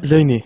Lenny.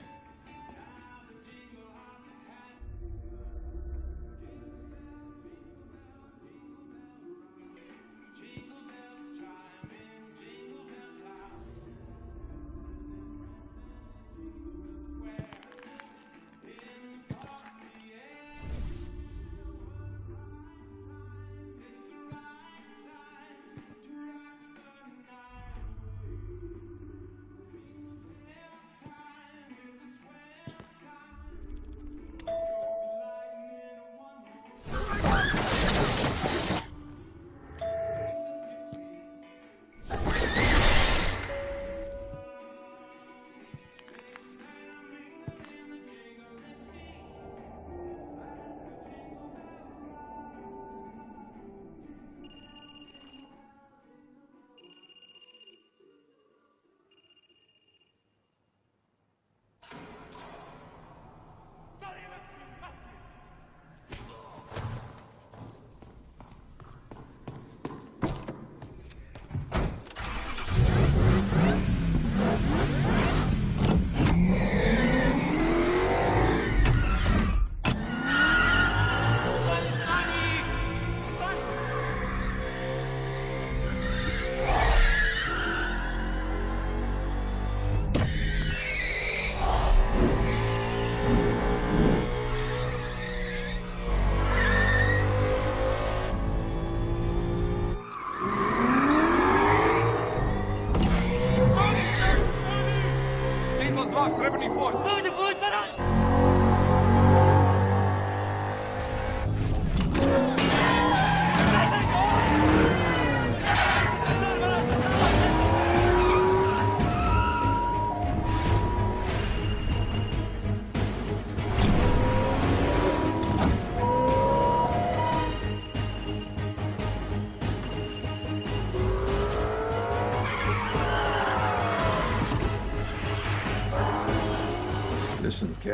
Srebrný fond.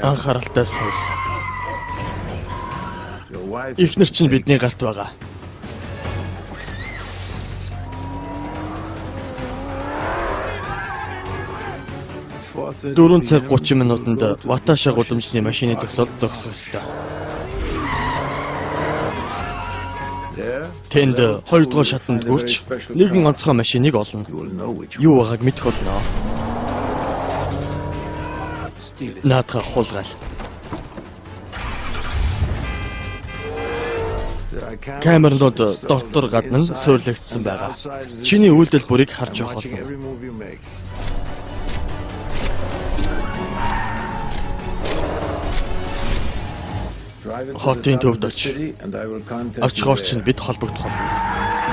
Анхааралтай сонс. Эхнэр чинь бидний гарт байгаа. Дөрвөн цаг 30 минутанд Ваташа гудамжны машины зогсоолд зогсох ёстой. Тэнд 2 дугаар шатанд хүрч нэгэн онцгой машиныг олно. Юу байгааг мэдэх болно. Наадхаа хулгаал. Камернууд доктор гадна нь суйрлагдсан байгаа. Чиний үйлдэл бүрийг харж явах болно. Хотын төвд очиж очихоор чинь бид холбогдох болно.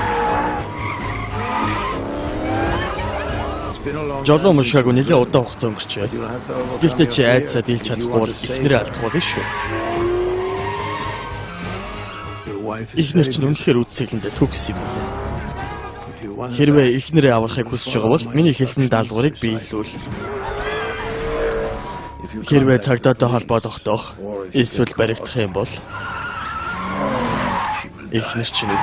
Жолоо мушаагүй нэлээд удаан хугацаа өнгөрчээ. Гэхдээ чи айдсаа дийлж чадахгүй бол эхнэрээ алдах болно шүү. Эхнэр чинь үнэхээр үдсэглэндээ төгс юм. Хэрвээ эхнэрээ аврахыг хүсэж байгаа бол миний хэлсэн даалгаврыг биелүүл. Хэрвээ цагдаатай холбоо тогтоох эсвэл баригдах юм бол эхнэр чинь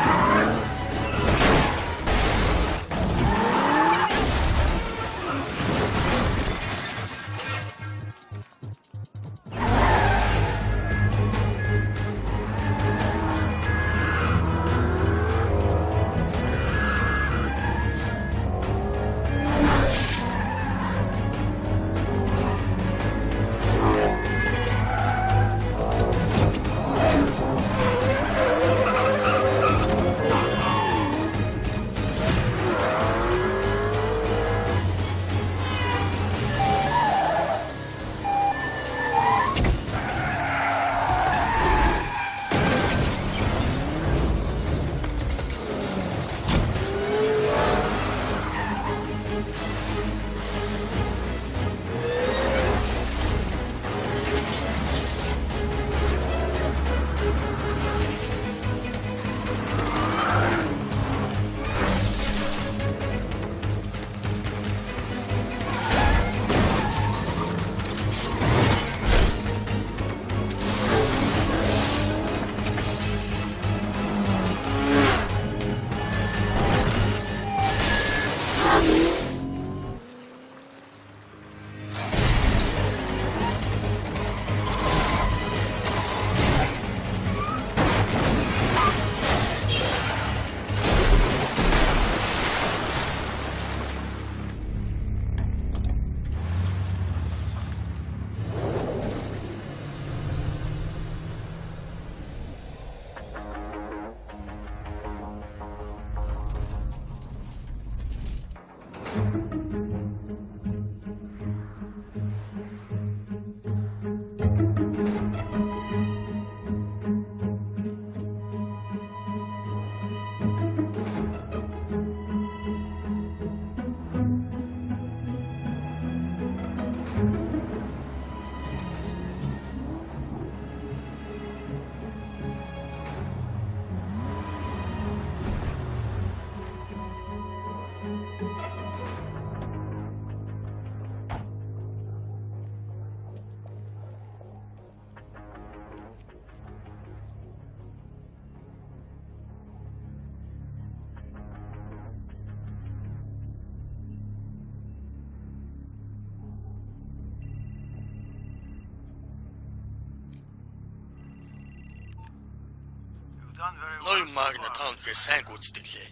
Ноён Магна та өнөхөр сайн гүйцэтгэлээ.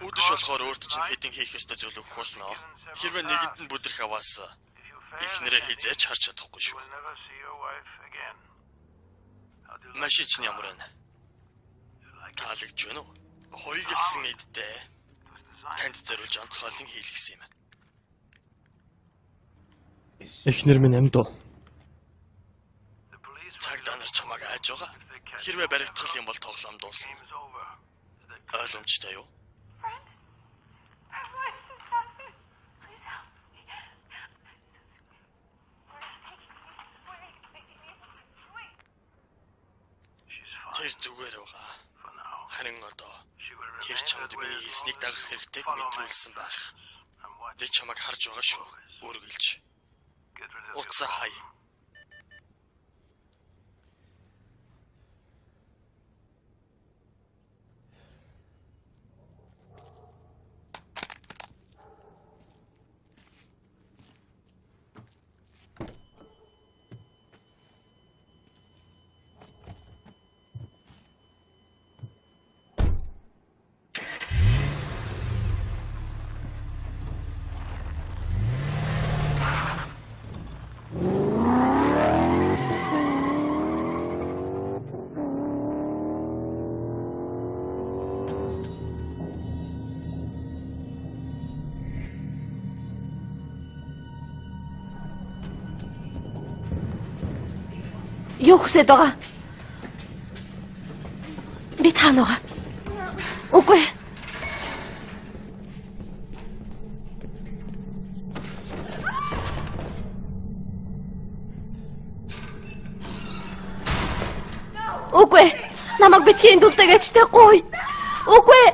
Үдэш болохоор өөрт чинь хэдин хийх ёстой зүйл өгөх болно. Хэрвээ нэгэнд нь бүдрэх аваас ихнэрээ хизээч харж чадахгүй шүү. Машин чинь ямар байна? Таалагдж байна уу? Хоёглсан эдтэй. Танд зориулж онцгойлон хийлгэсэн юм. Эхнэр минь амьд уу? Цагдаа нар чамайг айж байгаа. Хэрвээ баригдах юм бол тоглоом дуусна. Ойлгомжтой юу? Тэр зүгээр байгаа. Харин одоо тэр чамд миний хэлснийг дагах хэрэгтэйг мэдрүүлсэн байх. Би чамайг харж байгаа шүү. Үргэлж. Утсаа хай. Юу хүсэж байгаа? Би таана байгаа. Үгүй. Үгүй. Намайг битгий энд үлдээгээч тэ гоё. Үгүй.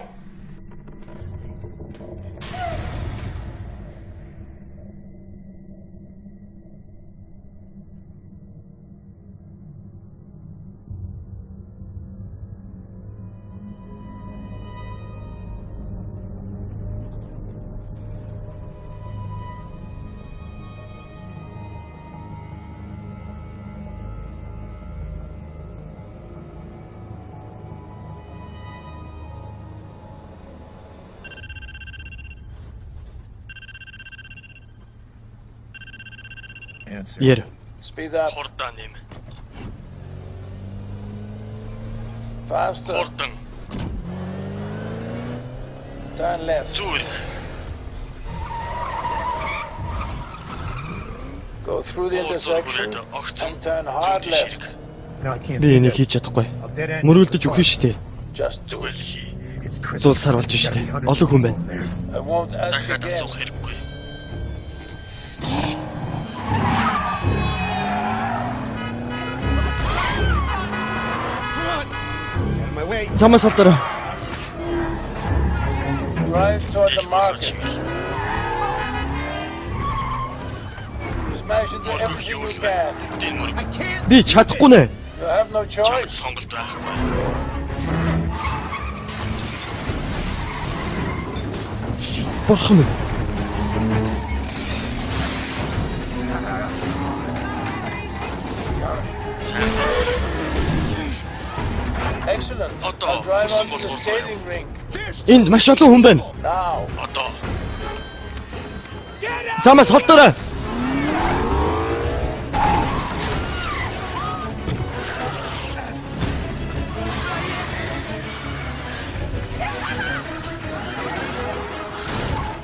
Ер. Хурдан нэм. Faster. Хурдан. Turn left. Зүгээр. Go through the intersection Огцон. and turn hard left. Би энийг хийж чадахгүй. Мөрүүлдэж өгнө шүү дээ. Just do Зүгээр it. л хий. Зулсаар болж шүү дээ. Олон хүн байна. I won't ask Дахиад again. асуух хэрэггүй. Замаас алдаарай. Drive toward the Дэлгүүр market. чиглэл. Smash into Мөргөх everything юу you л вэ? can. Дин мөрг. Би чадахгүй нэ. You have no Чамд choice. сонголт байхгүй. Бурхан минь. Сайн. Excellent. Одоо I'll drive усан onto the болгоно. skating rink. Энд маш олон хүн байна. Now. Одоо Замаас холдоорой.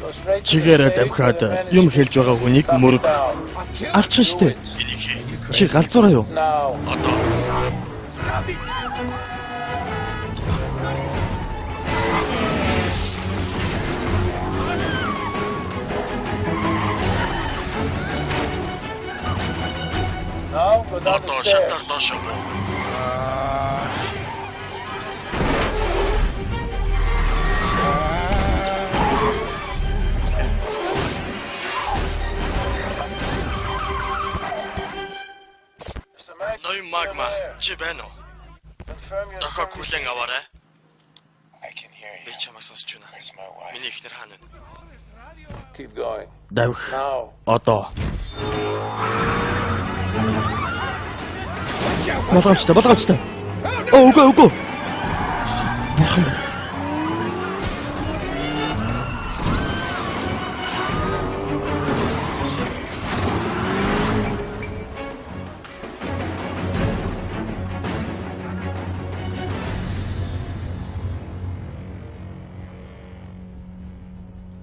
Go straight to the Чигээрээ stage давхаад where the man is юм хэлж байгаа хүнийг мөрөг down. алчихна штэ. энийг хий. Чи галзуураа юу? Now. Одоо Now go down одоо the stairs. шатар доошоо буу. Ноён Магма чи байна уу? Confirm your Дахиад service. хүлээн аваарай. I can hear Би you. чамаас сонсч байна. Where's my wife? Миний ихнэр хаана вэ? Keep going. Давх. Now. Одоо. Болгоомжтой, болгоомжтой. Оо, үгүй, үгүй. Бурхан минь.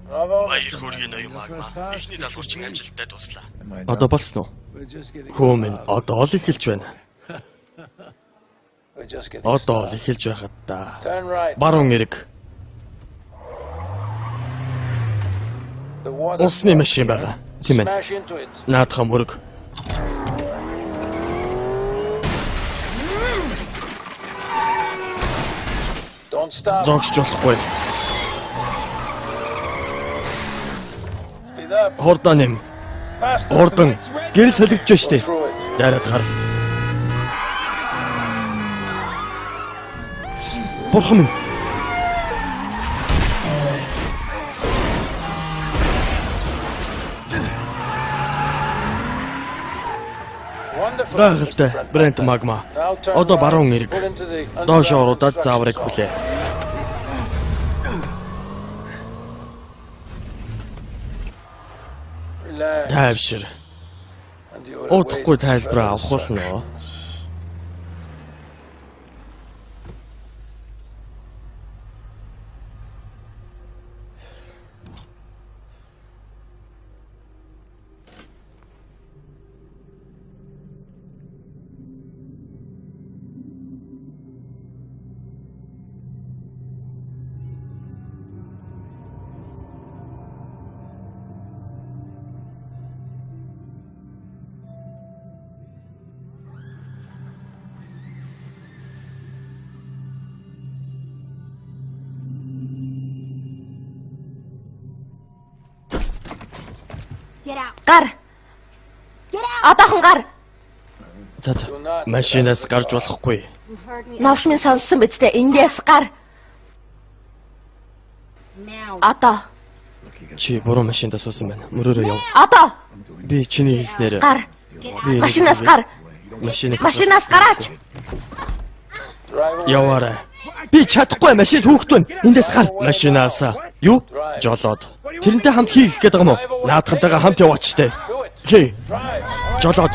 Bravo. Баяр хүргийн ноён магма. Эхний даалгаварчин амжилттай дуслаа. Одоо болсон уу? Хөө минь одоо л эхэлж байна. We're just getting Одоо л started. эхэлж байхад та. Turn right. Баруун эрэг. The water. Усны машин байгаа. Тийм ээ. Smash into it. Наадхан мөрөг. Don't stop. Зогсож болохгүй. Speed up. Хурдаа нэм. Faster. Урдан гэрэл солигдож байна штэ. Through it. Дайраад гар. Бурхан минь. Wonderful. Гайхалтай. Брент магма. Now turn Одоо right. баруун эрэг. Pull into the Доош underground оруудаад construction зааврыг zone. хүлээ. Relax. Тайвшир. And you will Удахгүй await тайлбараа further авах болно. instructions. Гар. Одоохон гар. За за. Машинаас гарч болохгүй. Навш минь сонссон биз дээ. Ингээс гар. Одоо. Чи буруу машиндаа суусан байна. Мөрөөрөө яв. Одоо. Би чиний хэлснээр Гар. би Машинаас гар. Машинаас гараач. Drive away. яваарай. Би чадахгүй машин түүхт байна. Эндээс гар. Машинаас юу? Жолоод. Тэрнтэй хамт хийх гээд байгаа юм уу? Наадхантайгаа хамт яваач штэ. Do it. Хей. Жолоод.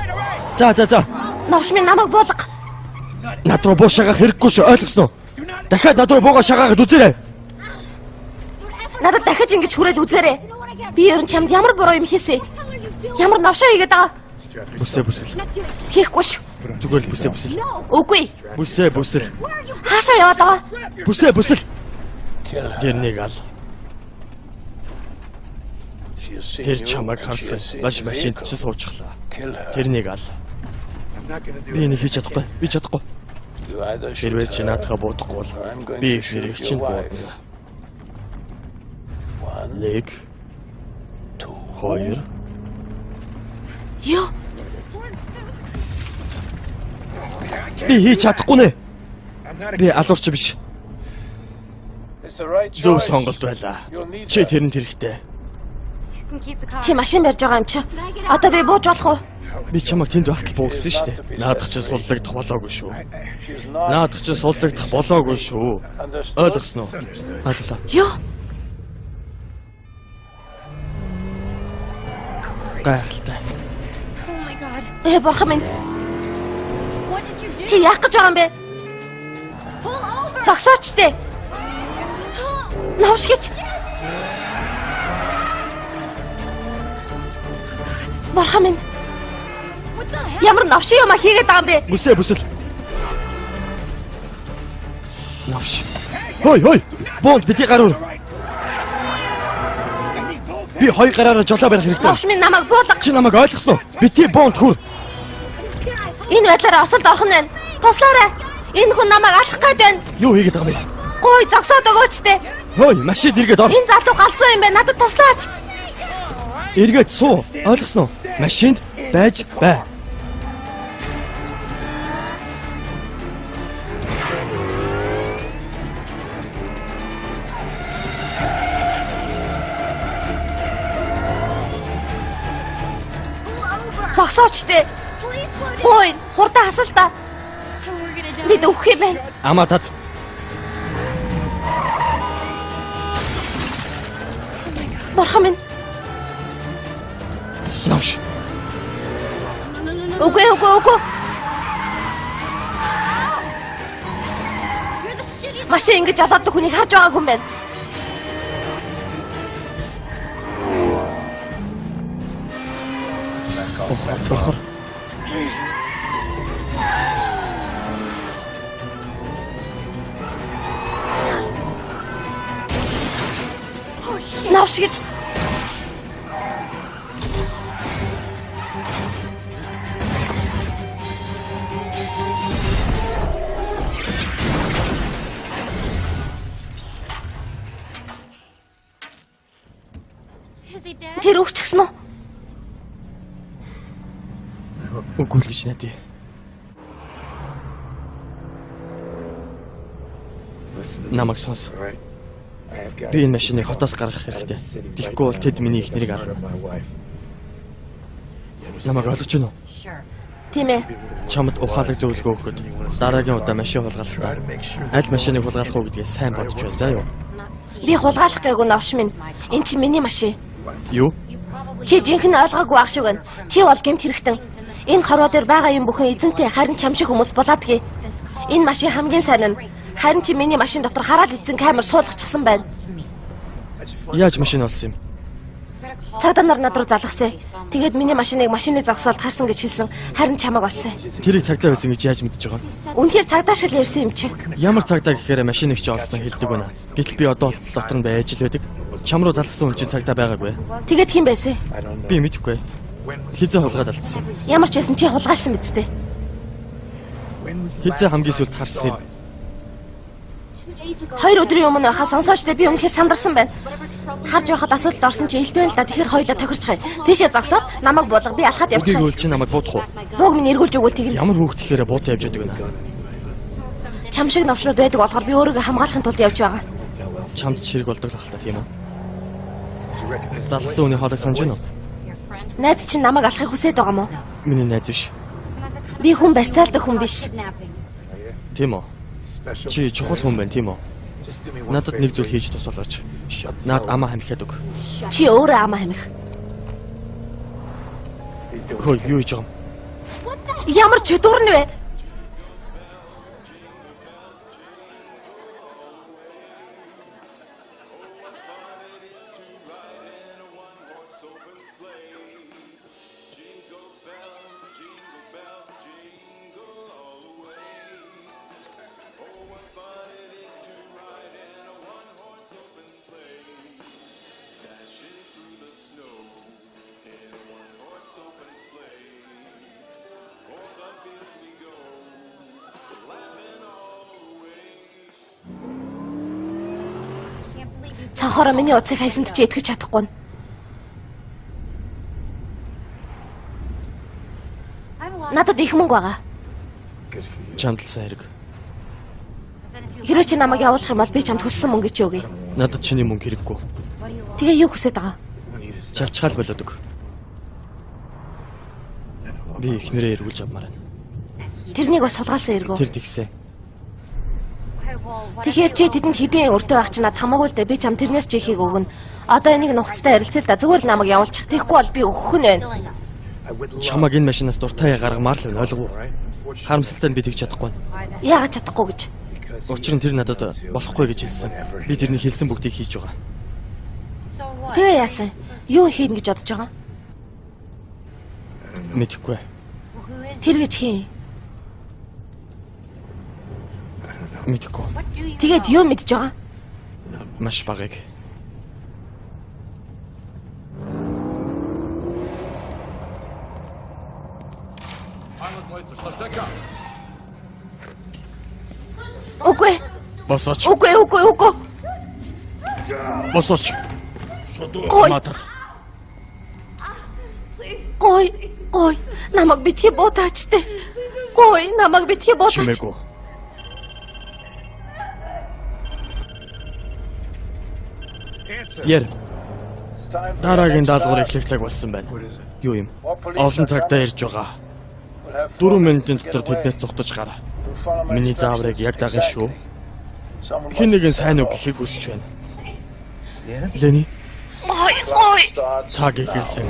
За. Навш минь намайг буулга. Над руу буу шагаах хэрэггүй шүү. Ойлгосноо? Дахиад над руу буугаа шагаагаад үзээрэй. Надад дахиж ингэж хүрээд үзээрэй. Би ер нь чамд ямар буруу юм хийсэн? Ямар навшаа хийгээд байгаа? Бүсээ. Хийхгүй шүү. Зүгээр л бүсээ. Үгүй. Бүсэл. Хаашаа яваад байгаа? Бүсэл. Kill her. Тэрнийг ал. She has seen Тэр you. чамайг She харсан. has seen Маш the машинд vehicle. чи суучихлаа. Kill her. Тэрнийг ал. Би энийг хийж чадахгүй. Би чадахгүй. You either shoot Хэрвээ чи her наадхаа буудахгүй бол or I'm going би to shoot хэрэг your чинь wife. буудна. 1, 1 2. 2 Ёо. Би хийж чадахгүй нэ. Би алуурч биш. It's the right Зөв choice. сонголт байлаа. You'll need Чи her. тэрэнд хэрэгтэй. Чи машин барьж байгаа юм чи. Одоо би бууж болох уу? Би чамайг тэнд байхад буу гэсэн шүү дээ. Наадах чинь суллагдах болоогүй шүү. She's not Наадах чинь суллагдах болоогүй шүү. understood. Ойлгосноо? Ойлголоо. Ёо. Гайхалтай. Бурхан минь. Чи яах гэж байгаа юм бэ? Зогсооч дээ. Навш гэж. Бурхан минь. Ямар навшин юм хийгээд байгаа юм бэ? Бүсэл. Навш. Хой. Бонд бити гаруур. Би хоёр гараараа жолоо барих хэрэгтэй. Навш минь намайг буулга. Чи намайг ойлгосноо? Бити бонд хүр. Энэ байдлаараа осолд орох нь байна. Туслаарай. Энэ хүн намайг алах гээд байна. Юу хийгээд байгаа юм бэ? Гуй зогсоод өгөөч дээ. Хой, машин дэргээд ор. Энэ залуу галзуу юм байна. Надад туслаач. Эргээд суу. Ойлгосноо? Машинд байж бай. Зогсооч дээ. Гуй, хурдан хасал та. Бид өгөх юм байна. Аматад. Бурхан минь. Намш. Үгүй. Машин ингэж алаадаг хүнийг харж байгаагүй юм байна. Бохор. Навш гэж. Тэр өгчихсөн уу? Үгүй л гэж найдаа. Намайг сонс. Би энэ машиныг хотоос гаргах хэрэгтэй. Тэгэхгүй бол тэд миний их нэрийг ална. Намайг ойлгож байна уу? Тийм ээ. Чамд ухаалаг зөвлөгөө өгөхөд дараагийн удаа машин хулгайлахдаа аль машиныг хулгайлах уу гэдгийг сайн бодож байна. За юу? Би хулгайлах гээгүй навш минь. Энд чинь миний машин. Юу? Чи жинхэнэ ойлгоогүй байх шиг байна. Чи бол гэмт хэрэгтэн. Энэ хорвоо дээр байгаа юм бүхэн эзэнтэй харин чам шиг хүмүүс болоодгий. Энэ машин хамгийн сайн нь. Харин чи миний машин дотор хараад эзэн камер суулгачихсан байна. Яаж машин олсон юм? Цагдаа нар над руу залгасан. Тэгээд миний машиныг машины зогсоолд харсан гэж хэлсэн. Харин чамайг олсон. Тэрийг цагдаа байсан гэж яаж мэдэж байгаа юм? Үнэхээр цагдаа шиг л ярьсан юм чи. Ямар цагдаа гэхээр машиныг чи олсноо хэлдэг байна. Гэтэл би одоо л дотор нь байж л байдаг. Чам руу залгасан хүн чинь цагдаа байгаагүй. Тэгээд хэн байсан? Би мэдэхгүй. Хизээ хулгаад алдсан юм. Ямар ч байсан чи хулгайлсан биз дээ. Хизээ хамгийн сүлд харсан юм. 2 өдрийн өмнө хаа сонсоочтой би үнэхээр сандарсан байна. Харж байхад асуудалд орсон чи илтгэн л да тэгэхээр хоёулаа тохирчхай. Тийшээ зогсоод намайг буулга би алхаад Үгүй явчихсан. чи намайг буудах уу? Бууг минь эргүүлж өгвөл тэгнэ. Ямар хүүхд тэгэхээр буудаа явж байдаг вэ? Чам шиг навчнууд байдаг болохоор би өөрийгөө хамгаалахын тулд явж байгаа. Чамд чирэг болдог л та тийм үү? Залгсан үний хоолойг санаж байна уу? Найз чинь намайг алахыг хүсээд байгаа мó? Миний найз биш. Би хүн барьцаалдаг хүн биш. Тийм үү? Чи чухал хүн байна тийм үү? Надад нэг зүйл хийж тусалаач. Наад амаа хамихад өг. Чи өөрөө амаа хамих. Хөөе юу хийж байгаа юм? Ямар чөтгөр нь вэ? Цанхаараа миний утсыг хайсанд чи итгэж чадахгүй нь. Надад их мөнгө байгаа. Чамд л сайн хэрэг. Хэрвээ чи намайг явуулах юм бол би чамд хүссэн мөнгө чи өгье. Надад чиний мөнгө хэрэггүй. Тэгээ юу хүсэж байгаа? Чавчгаал болоод өг. Би ихнэрээ эргүүлж авмаар байна. Тэрнийг бас сулгаалсан эргүү. Тэр тэгсэн. Тэгэхээр чи тэдэнд хэдийн өртөө байх чи надад хамаагүй л дээ. Би чам тэрнээс чи ихийг өгнө. Одоо энийг нухацтай ярилцъя л да. Зүгээр л намайг явуулчих. Тэгэхгүй бол би өгөх нь байна. Чамаг энэ машинаас дуртай гаргамаар л байна ойлгов уу? Харамсалтай нь би тэгж чадахгүй. Яагаад чадахгүй гэж? Учир нь тэр надад болохгүй гэж хэлсэн. Би тэрний хэлсэн бүгдийг хийж байгаа. Тэгээ яасан? Юу хийн гэж бодож байгаа? Мэдэхгүй. Тэр гэж хийн. Мэдэхгүй. Тэгээд юу мэдж байгаа? Маш багыг. Үгүй. Босооч. Үгүй. Босооч. Гой. Матад. Гой. Намайг битгий буутаач те. Гой, намайг битгий буутаач. Чимээгүй. Яр. Дараагийн даалгавар эхлэх цаг болсон байна. Юу юм? Олон цагтаа ирж байгаа. 4 минутын дотор тэднээс зугтаж гар. Миний зааврыг яг дагна шүү. Хэн нэгэн сайн үг гэхийг хүсэж байна. Лени. Гой. Цаг ихэлсэн.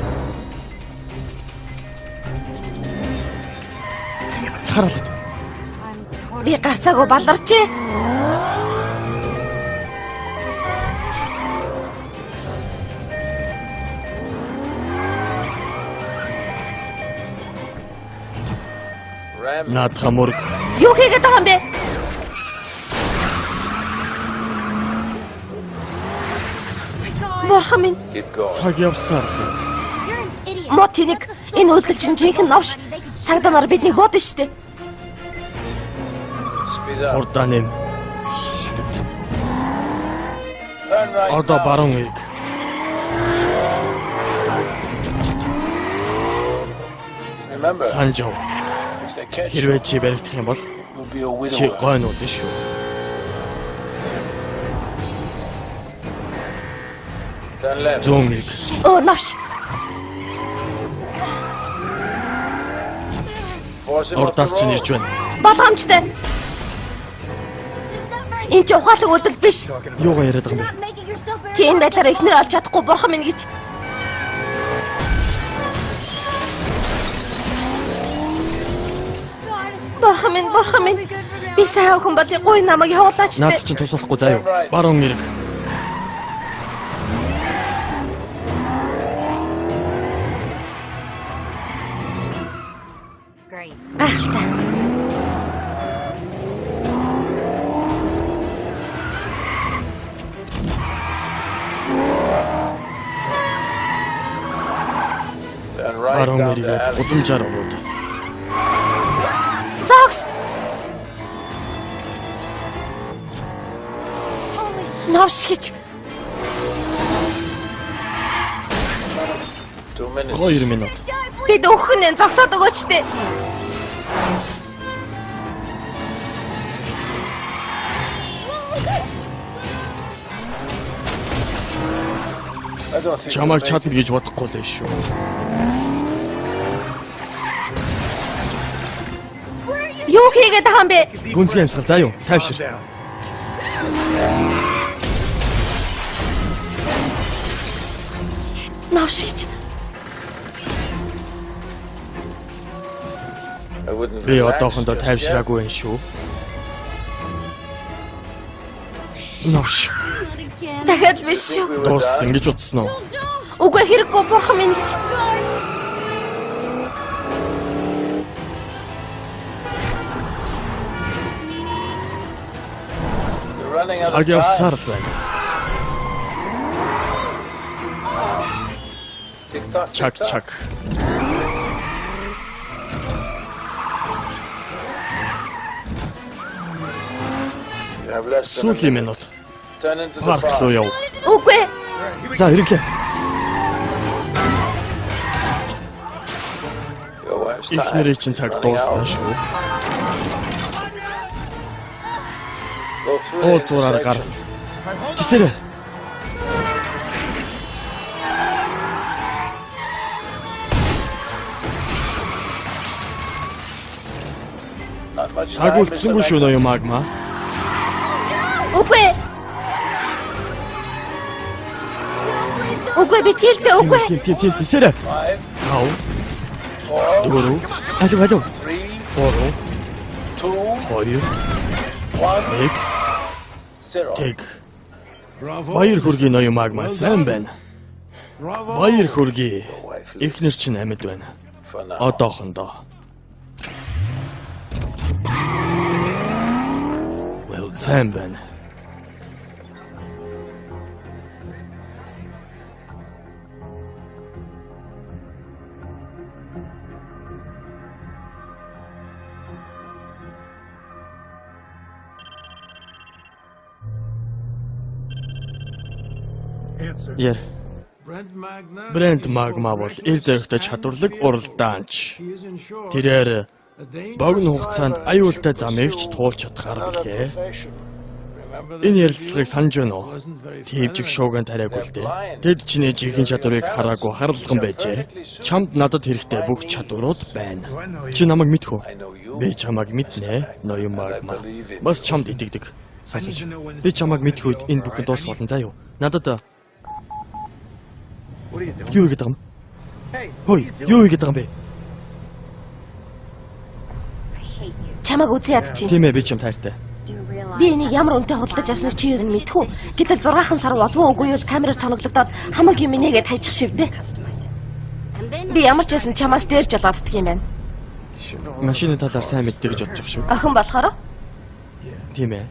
Хараад. Би гарцаагүй баларчээ. Наадах мөрг. Юу хийгээд байгаа юм бэ? Бурхан минь, Keep going. Цаг явсаар. мод тэнэг энэ үйлдэл чинь жинхэнэ новш. Цагдаа нар биднийг бодно штэ. Speed up. Хурдаа нэм. Turn right. Одоо now. баруун ирг. Remember, Санжав. if they catch you, Хэрвээ чи баригдах юм бол you'll be a чи widower. гойн болно шүү. Turn left. Зүүн ирг. Өө новш. Force him off the Урдаас чинь road. ирж байна. Болгоомжтой. Энэ ч ухаалаг үйлдэл биш. Юугаа яриад байгаа юм бэ? Чи энэ байдлаар ихнэр олж чадахгүй бурхан минь гэж. Бурхан минь. Би сайн хүн болыг гуй намайг явуулаач Наад тэ. чинь тусахгүй заа юу. Баруун ирг. Гайхалтай. Turn right Баруун down the иргээд alley. гудамжаар ороод. Зогс. Новш гэж. 2 minutes. 2 минут. Бид өөхөн нэ зогсоод өгөөч тэ. I don't think Чамайг you'll make чадна гэж бодохгүй л шүү. Юу хийгээд байгаа юм бэ? Гүнзгий амьсгал заа юу. Тайвшир. Новш гэж. I wouldn't Би relax одоохондоо just тайвшраагүй юм шүү. Новш. Дахиад биш yet. шүү. We were Дууссан done. гэж утсан уу? Үгүй хэрэггүй бурхан минь гэж. We're running out of Цаг time. явсаар л байна. Tick tock, Чак tick tock. чак. You have less than a Сүүлийн minute. минут. Turn into the Парк руу park. яв. Үгүй. За хэрэглээ. Your wife's Ихнэрийн tired. чинь цаг Running дуусна out. шүү. Go through Уул the зураар гар. intersection. Тэсэрэ. Not much Цаг time, үлдсэнгүй Mr. шүү ноё магма. Үгүй. Үгүй би тэлтэй үгүй. Тийм тэсэрэ. 5, 5 4, 4 алив 3, 3 2, 2 1, 1 0. тэг. Баяр хүргийн ноё магма сайн байна. Баяр хүрgie. Ихнэр чинь амьд байна. For now. Одоохондоо. Сайн байна. Яр. Брент магма бол эр зөрөгтэй чадварлаг уралдаанч. Тэрээр богино хугацаанд аюултай замыг ч туулж чадхаар билээ. Энэ ярилцлагыг санаж байна уу? Тэвжиг шууган тариагүй л дээ. Тэд чиний жинхэнэ чадварыг хараагүй харалган байжээ. Чамд надад хэрэгтэй бүх чадварууд байна. Чи намайг мэдэх үү? Би чамайг мэднэ, ноён магма. Бас чамд итгэдэг. Сонсож. Би чамайг мэдэх үед энэ бүхэн дуусах болно заа юу? Надад Юу хийгээд байгаа юм? Хөөе, юу хийгээд байгаа юм бэ? Чамайг үзэн ядчих. Тийм ээ, би ч юм таартай. Би энийг ямар үнэтэй худалдаж авсныг чи ер нь мэдхүү. Гэтэл 6 сар болов үгүй юу камераар тоноглогдоод хамаагийн минийгээ тайчих шивдэ. Би ямар ч байсан чамаас дээрж болооддаг юм байна. Машины талаар сайн мэддэг гэж бодож байгаа шүү. Охин болохоор Тийм ээ.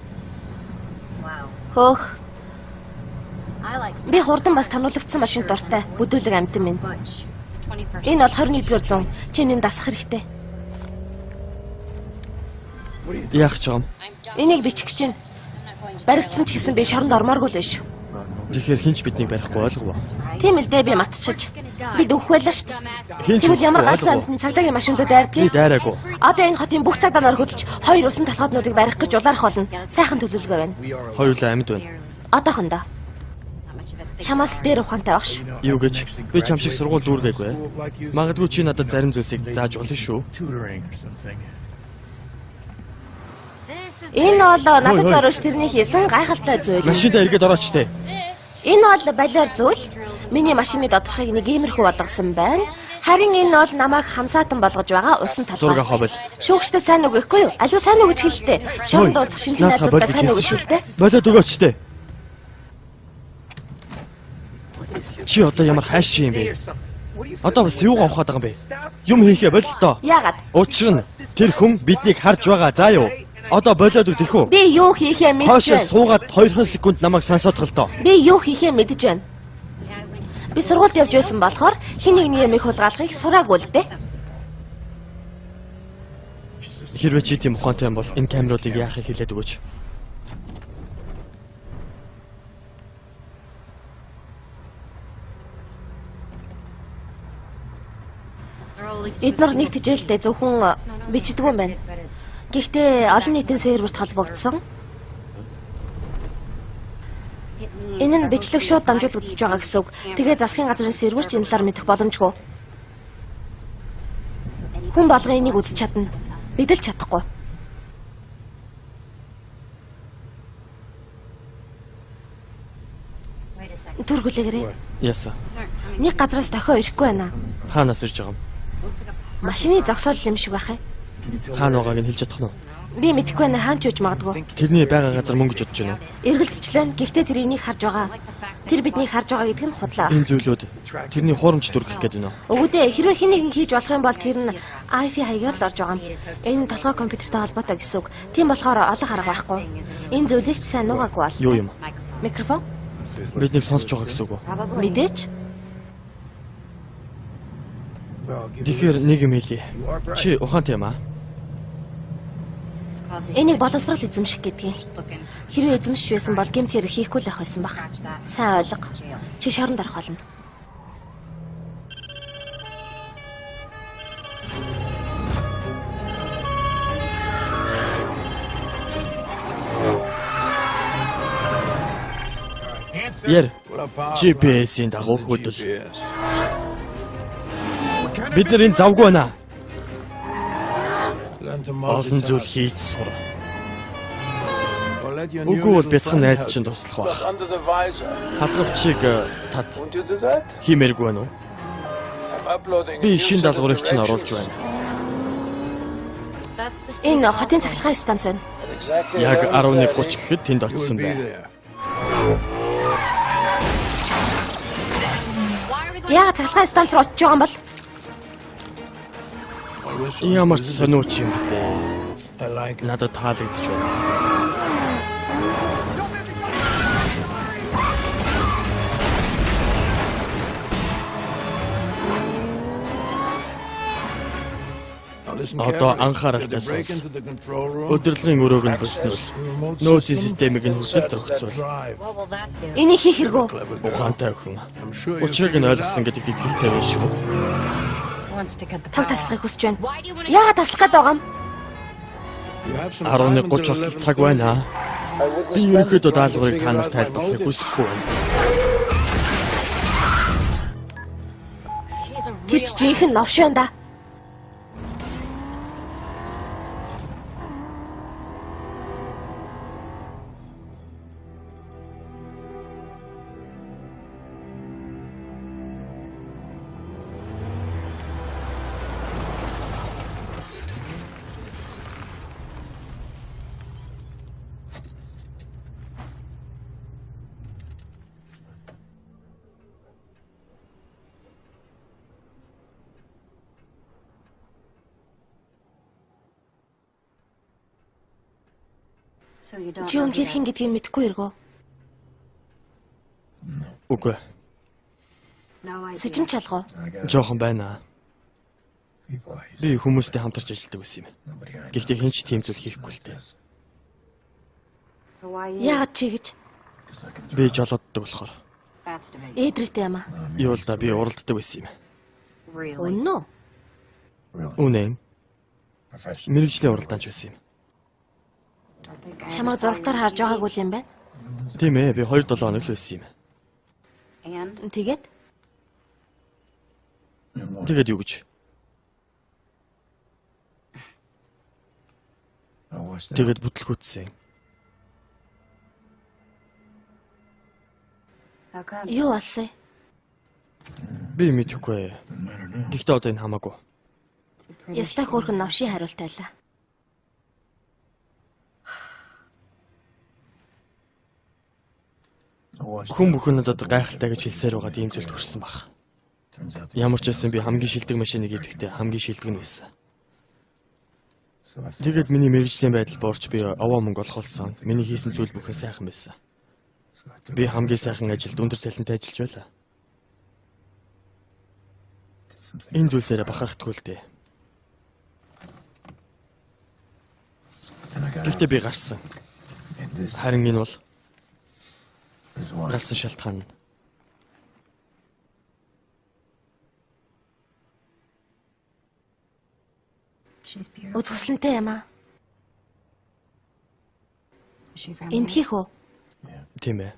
хөөх. Би хурдан бас танулагдсан машин дуртай. Бүдүүлэг амьтан минь. Энэ бол 21-р зуун. Чиний дасах хэрэгтэй. Яах ч юм. Энийг бичих гэж байна. Баригдсан ч гэсэн би шоронд ормооргүй л шүү. Тэгэхээр хинч биднийг барихгүй ойлгов уу? Тийм л дээ би матчиж. Бид өөх байлаа шүү дээ. Хинч Тэгвэл ямар галзуу амтны цагдаагийн машинууд би дайрдгийг. дайраагүй. Одоо энэ хотын бүх цагдаагаар хөдөлж хоёр усан толгойднуудыг барих гэж улаарах болно. Сайхан төлөвлөгөө байна. Хоёулаа амьд байна. Одоохондоо. Чамаас л дээр ухаантай байх шүү. Юу гэж? Би чам шиг сургууль дүүргээгүй. Магадгүй чи надад зарим зүйлсийг зааж болно шүү. Энэ бол надад зориулж тэрний хийсэн гайхалтай зүйл. Машинда эргээд орооч тээ. Энэ бол балиар зүйл. Миний машины доторхыг нэг иймэрхүү болгосон байна. Харин энэ бол намайг хамсаатан болгож байгаа усан Зураг толгой. авах бол. Шүүгчтэй сайн үг гэхгүй юу? Аливаа сайн үг гэж хэлдэг. Шоронд дуулах шинхэн найзуудтай сайн үг гэж хэлдэг. Болоод өгөөч тээ. Чи одоо ямар хайш юм бэ? Одоо бас юугаа ухаад байгаа юм бэ? Юм хийхээ боль л доо. Яагаад? Учир нь тэр хүн биднийг харж байгаа. За юу? Одоо болоод өгдөх үү? Би юу хийхээ мэдж Хоошоо байна. суугаад 2 секунд намайг сонсоодгол доо. Би юу хийхээ мэдж байна. Би сургуульд явж байсан болохоор хин нэг юм их хулгайлахыг сураагүй л дээ. Хэрвээ чи тийм ухаантай юм бол энэ камеруудыг яахыг хэлээд өгөөч. Эдгээр нэг тижээлтэй зөвхөн бичдэггүй юм байна. Гэхдээ олон нийтийн серверт холбогдсон. Энэ нь бичлэг шууд дамжуул үзэж байгаа гэсэн үг. Тэгээ засгийн газрын серверч энэ талаар мэдэх боломжгүй. Хүн болго энийг үзэж чадна. Бид л чадахгүй. Төргөлөөрэй. Яса. Нэг газраас дохио ирэхгүй байна. Хаанаас ирж байгаа юм? Машины зогсоол юм шиг байх. Хаана байгааг нь хэлж чадах нь уу? Би мэдэхгүй байна хаан ч үж магадгүй. Тэрний байгаа газар мөн гэж бодож байна уу? Эргэлтчлэн гэхдээ тэр энийг харж байгаа. Тэр биднийг харж байгаа гэдэг нь худлаа. Энэ зүйлүүд тэрний хуурамч дүргэх гээд байна уу? Өгөөдөө хэрвээ хин нэгэн хийж болох юм бол тэр нь IP хаягаар л орж байгаа юм. Энэ толгой компьютертэй холбоотой гэсэн үг. Тийм болохоор олох арга байхгүй. Энэ зүйлийг ч сайн нугаагүй бол. Юу юм? Микрофон? Биднийг сонсож байгаа гэсэн үг үү? Мэдээч. Тэгэхээр нэг юм хэлье. Чи ухаантай юм аа? Энийг боловсрал эзэмших гэдгийг. Хэрвээ эзэмшиж байсан бол гэмт хэрэг хийхгүй л явах байсан баг. Сайн ойлго. Чи шоронд орох болно. Яр. GPS-ийн дагуу хөдөл. Бид нар энэ завгүй байна. Олон зүйл хийж сур. Үгүй бол бяцхан найз чинь туслах байх. Under the visor. Халахвчийг тад Won't you do that? хиймээргүй байна уу? I'm uploading. Би шин даалгаврыг чинь оруулж байна. Энэ хотын цахилгаан станц байна. Exactly. Яг 11:30 гэхэд тэнд очсон байна. Яагаад цахилгаан станц руу очиж байгаа юм бол? Ямар ч сониуч юм бэ? Надад таалагдж байна. Одоо анхааралтай сонс. Өдөрлөгийн өрөөг нь бүснэл. Нөөцийн системийг нь хөдөл зохицуул. Энийг хийх хэрэггүй. Ухаантай охин. Учрыг нь ойлгосон гэдэг итгэлтэй байна шүү. Тав таслахыг хүсэж байна. Яагаад таслах гээд байгаа юм? 11:30 болтол цаг байна. Би ерөнхийдөө даалгаврыг та нарт тайлбарлахыг хүсэхгүй байна. Тэр чи жинхэнэ новш байна да. Чи үнэхээр хэн гэдгийг мэдэхгүй иргөө. Үгүй. Сэжим чалгуу. Жохон байна. Би хүмүүстэй хамтарч ажилладаг байсан юм. Гэхдээ хэн ч тийм зүйл хийхгүй л дээ. Яагаад чи гэж? Би жолооддаг болохоор. Эдрийтэй юм аа. Юу л да би уралддаг байсан юм. Үнэн үү? Үнэн. Мэргэжлийн уралдаанч байсан юм. Чамайг зурагтаар харж байгаагүй юм байна. Тийм ээ, би 2-7 хоног л байсан юм. Тэгээд Тэгээд юу гэж? Тэгээд бүтлгүүтсэн. юу болсон? Би мэдэхгүй. Гэхдээ одоо энэ хамаагүй. Яста хөөрхөн новшийн хариулт байлаа. Хүн бүхэн надад гайхалтай гэж хэлсээр байгаа ийм зүйлд хүрсэн баг. Ямар ч байсан би хамгийн шилдэг машиныг идэхдээ хамгийн шилдэг нь байсан. Тэгээд миний мэргэжлийн байдал буурч би овоо мөнгө олохолсон. Миний хийсэн зүйл бүхэн сайхан байсан. Би хамгийн сайхан ажилд өндөр цалинтай ажиллаж байлаа. Энэ зүйлсээрээ бахархдаггүй л дээ. Гэхдээ би гарсан. Харин энэ бол гарсан шалтгаан нь. Үзэсгэлэнтэй юм аа. Эндхийх үү? Тийм ээ.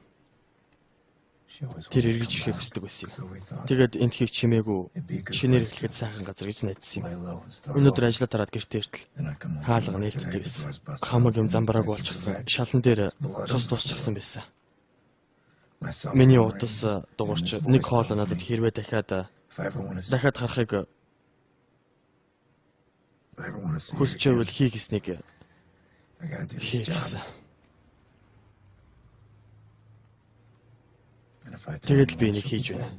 Тэр эргэж ирэхийг хүсдэг байсан юм. Тэгээд эндхийг чимээгүй шинээр эхлэхэд сайхан газар гэж найдсан юм. Өнөөдөр ажлаа тараад гэртээ иртэл хаалга нээлттэй байсан. Хамаг юм замбараагүй болчихсон. Шалан дээр цус дуусчихсан байсан. Миний удас дуурч нэг хоол надад хэрвээ дахиад гарахыг хүсчээвэл хий гэснийг хий гэсэн. Тэгээд л би энийг хийж байна.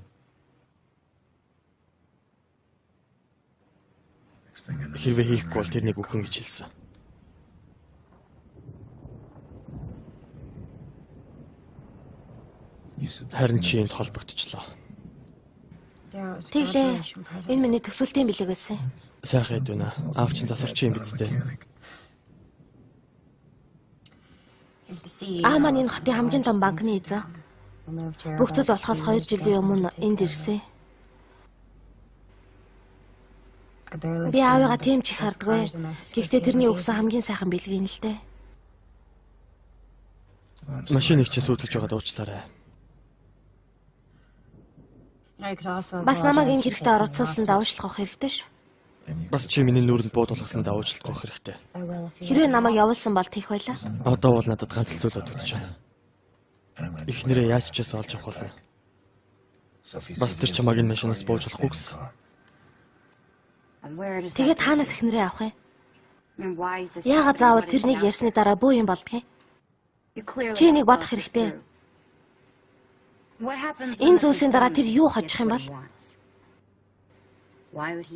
Хэрвээ хийхгүй бол тэрнийг өгөх гэж хэлсэн. Харин чи энд холбогдчихлоо. Тэглээ. Энэ миний төсөлтийн бэлэг байсан. Сайхан хэд байна. Аав чинь засварчин юм биз дээ. Маань энэ хотын хамгийн том банкны эзэн. Бүх зүйл болохоос 2 жилийн өмнө энд ирсэн. Би аавыгаа тийм ч их хардггүй. Гэхдээ тэрний өгсөн хамгийн сайхан бэлгийн л дээ. Машиныг чи сүйтгэж байгаа дуучлаарай. Бас намайг энэ хэрэгтэй оролцуулсан давуучлах хэрэгтэй шүү. Бас чи миний нүүрэнд буудуулгасан давуучлалт гоох хэрэгтэй. Хэрвээ намайг явуулсан бол тийх байлаа. Одоо бол надад ганц л зүйл бодогдож байна. Эхнэрээ яаж ч олж авах болно. Бас тэр чамааг энэ машинаас бууж болохгүй гэсэн. Тэгээд хаанаас эхнэрээ авах юм? Яагаад заавал тэрнийг ярьсны дараа буу юм болдгийг? Чи энийг бодох хэрэгтэй. Энэ зүйлсийн дараа тэр юу хожих юм бол?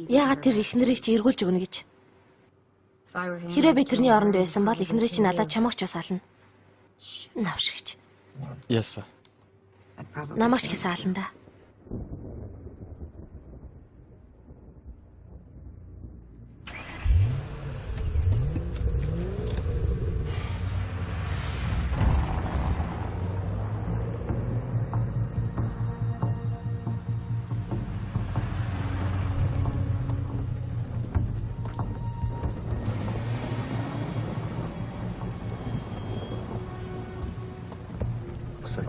Яагаад тэр эхнэрийг чи эргүүлж өгнө гэж? Хэрвээ би тэрний оронд байсан бол эхнэрийг чи надад чамаач бас ална. Навшигч. Яса. Намаач гэсэн ална да.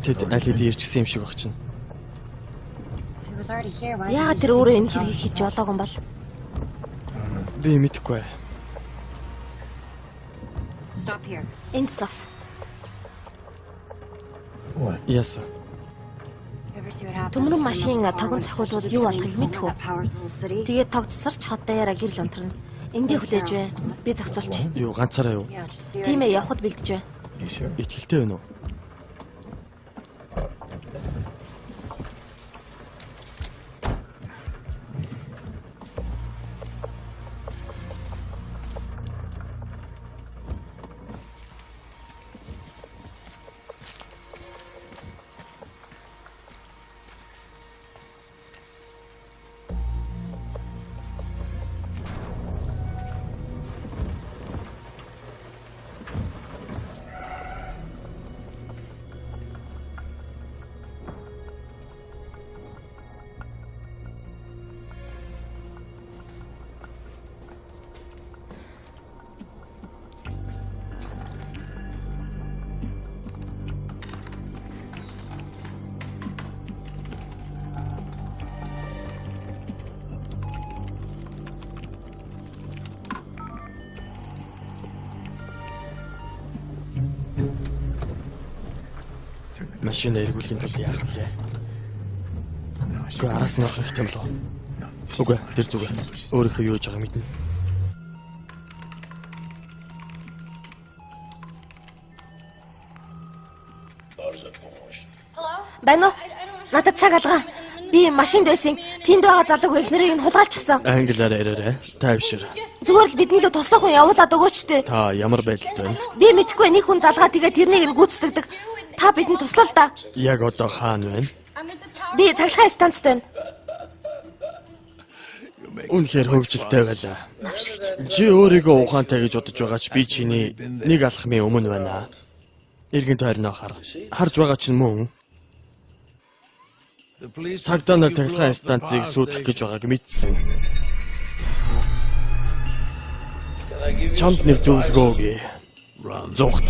Тэд аль хэдийн ирчихсэн юм шиг баг чинь. Яагаад тэр өөрөө энэ хэргийг хийж болоогүй юм бол? Би мэдэхгүй. Энд зогс. Яса. Төмрөн машин тогон цохиулбал юу болохыг мэдэх үү? Тэгээд тогтсарч хот даяараа гэрэл унтрна. Эндээ хүлээж бай. Би зохицуулчих. Юу ганцаараа юу? Тийм ээ, явхад бэлдэж бай. Итгэлтэй байна уу? Машин эргүүлэхийн тулд яах вэ? Гэхдээ араас нь авах хэрэгтэй болов. Үгүй, тэр зүгээр. Өөрийнхөө юу хийж байгааг мэднэ. Байна уу? Надад цаг алгаа. Би машинд байсан. Тэнд байгаа залууг эхнэрийг нь хулгайлчихсан. Англиар яриарай. Тайвшир. Зүгээр л бидний лөө туслах хүн явуулаад өгөөчтэй. Та ямар байдалд байна? Би мэдхгүй нэг хүн залгаа тэгээ тэрнийг нь гүйцэтгэдэг. Та бидэнд туслаа л да. Яг одоо хаана байна? Би цахилгаан станцт байна. Үнэхээр хөвгөлтэй байлаа. Чи өөрийгөө ухаантай гэж бодож байгаа ч би чиний нэг алхмын өмнө байна. Иргэн тойрноо харж байгаа чинь мөн. Цагдаа нар цахилгаан станцыг сүйтгэх гэж байгааг мэдсэн. Чамд нэг зөвлөгөө өгье. Зүгт.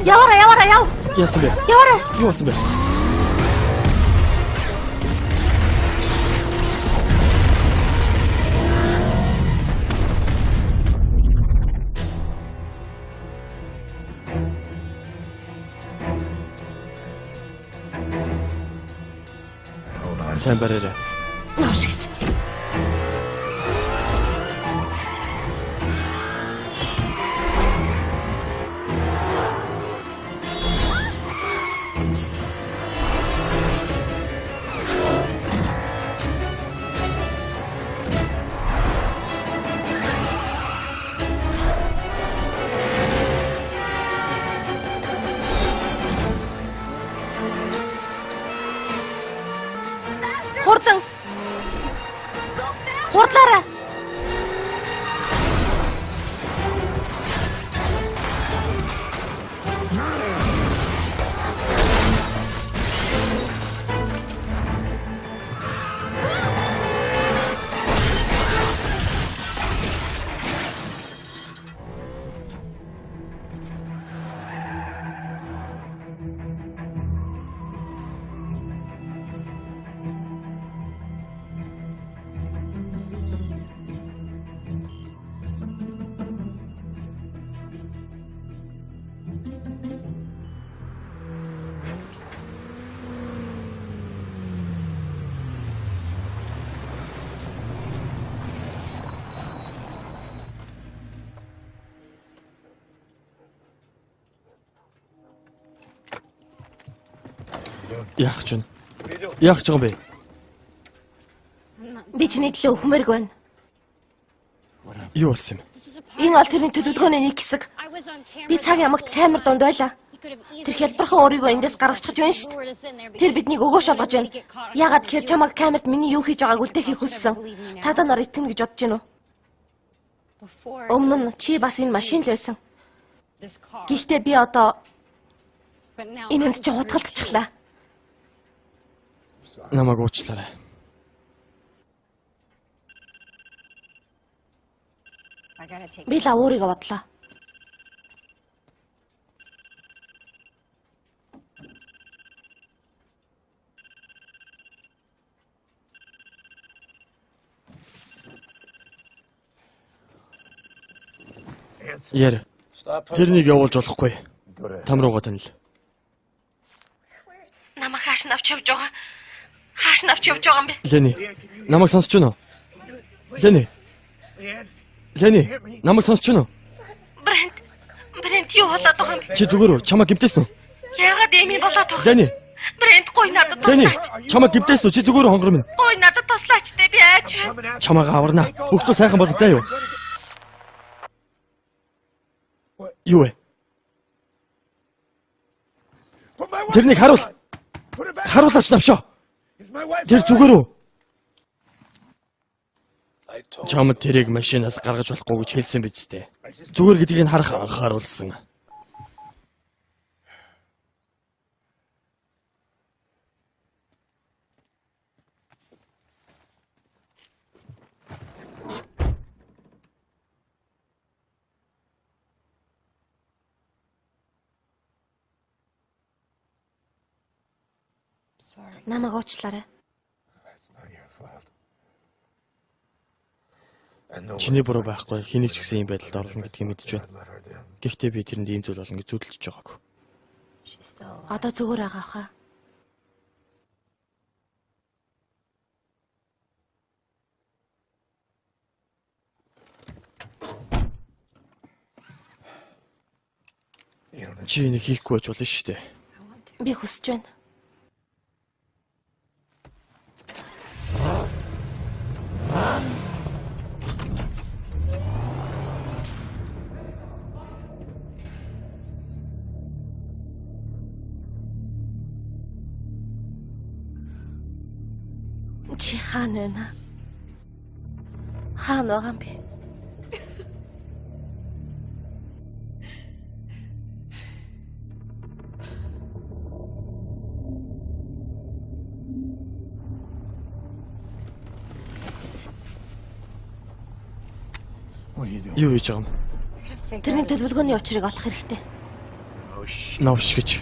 Яваарай, яв. Яасан бэ? Яваарай. Юу болсон бэ? Сайн бараарай. Навшигч. Хурдан. Хурдлаарай. Яах гэж байна? Яах гэж байгаа юм бэ? Би чиний төлөө өхмөрг байна. Юу болсон юм? Энэ бол тэрний төлөвлөгөөний нэг хэсэг. Би цаг ямагт камер донд байлаа. Тэр хялбархан өөрийгөө эндээс гаргачихж байна шүү дээ. Тэр биднийг өгөөш олгож байна. Ягаад гэхээр чамайг камерт миний юу хийж байгааг үлдээхийг хүссэн. Цаадаа нар итгэнэ гэж бодож байна уу? Өмнө нь чи бас энэ машин л байсан. Гэхдээ би одоо энэнд ч хутгалтчихлаа. Намайг уучлаарай. Би л өөрийгөө бодлоо. Яр. Тэрнийг явуулж болохгүй. Там руугаа танил. Намайг хааш нь авч явж байгаа. Хааш нь авч явж байгаа юм бэ? Лени, намайг сонсч байна уу? Лени, намайг сонсч байна уу? Брент юу болоод байгаа юм бэ? Чи зүгээр үү? Чамайг гэмтээсэн үү? Яагаад ийм юм болоод байгаа? Лени, Брент гой надад Лени, туслаач. чамайг гэмтээсэн үү? Чи зүгээр үү хонгор минь? Гой надад туслаач те би айж байна. Чамайг аварна. Өгцөө сайхан бол заа юу? Юу вэ? Тэрнийг харуул. Харуулаач навшоо. Тэр зүгээр үү? Чамд тэрийг машинаас гаргаж болохгүй гэж хэлсэн биз дээ. Зүгээр гэдгийг харах анхааруулсан. Намайг уучлаарай. Чиний буруу байхгүй хэнийг ч гэсэн ийм байдалд оруулна гэдгийг мэдэж байна. Гэхдээ би тэрэнд ийм зүйл болно гэж зүтэлж байгаагүй. Одоо зүгээр байгаа хаа. Чи энийг хийхгүй байж болно шүү дээ. Би хүсэж байна. Чи хаана байна? Хаана байгаа юм бэ? Юу хийж байгаа юм? Тэрний төлөвлөгөөний учрыг олох хэрэгтэй. Новш гэж.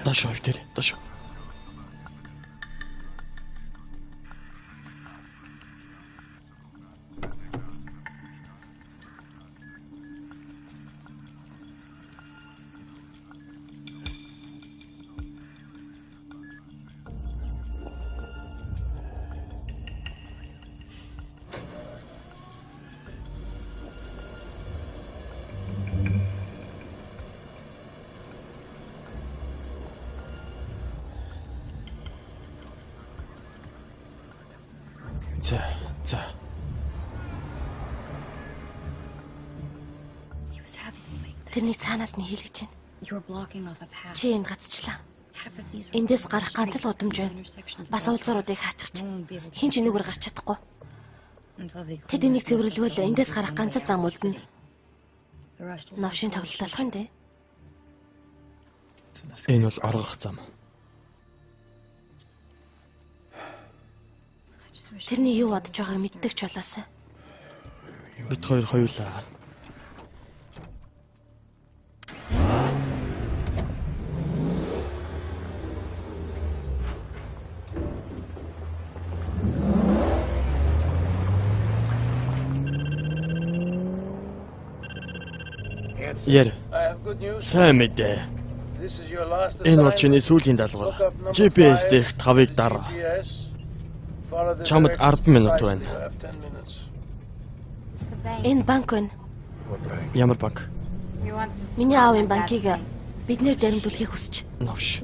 Дошоо хөвтөр. Дошоо. За. Тэрний цаанаас нь хийлгэж байна. Чи энд гацчлаа. Эндээс гарах ганц л удамж байна. Бас уулзууруудыг хаачихч. Хин ч энүүгээр гарч чадахгүй. Тэд энийг цэвэрлэвэл эндээс гарах ганц л зам үлдэнэ. Новшийн тоглолт болох юм дээ. Энэ бол оргох зам. Тэрний юу бодож байгааг мэддэг ч болоосай. Бид хоёр хоёулаа. Яр. Сайн мэдээ. Энэ бол чиний сүүлийн даалгавар. GPS дэх 5-ыг дар. Чамд 10 минут байна. Энэ банк байна. Ямар банк? Миний аавын банкийг биднэр дэмжүүлэхийг хүсэж. Новш.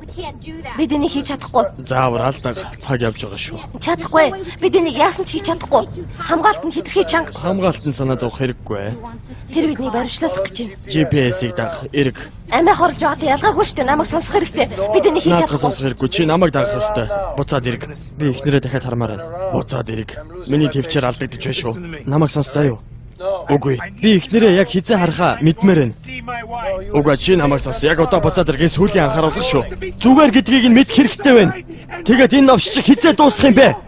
Бид энийг хийж чадахгүй. Заавар алдаг цаг явж байгаа шүү. Чадахгүй. Бид энийг яасан ч хийж чадахгүй. Хамгаалт нь хитрхий чанга. Хамгаалтанд санаа зовох хэрэггүй. Тэр биднийг баримтлуулах гэж байна. GPS-ийг даг эрг. Амиа хорж байгаад ялгаагүй шүү дээ. Намайг сонсох хэрэгтэй. Бид энийг хийж Наадах чадахгүй. сонсох хэрэггүй. Чи намайг дагах ёстой. Буцаад эрг. Би ихнэрээ дахиад хармаар байна. Буцаад эрг. Миний төвчээр алдагдчих байна шүү. Намайг сонс заа юу? Үгүй. Би ихнэрээ яг хизээ харахаа мэдмээр байна. Уга чи намайг сонс. Яг одоо буцаад эргийн сүүлийн анхааруулга шүү. Зүгээр гэдгийг нь мэдэх хэрэгтэй байна. Тэгээд энэ новш чи хизээ дуусах юм бэ?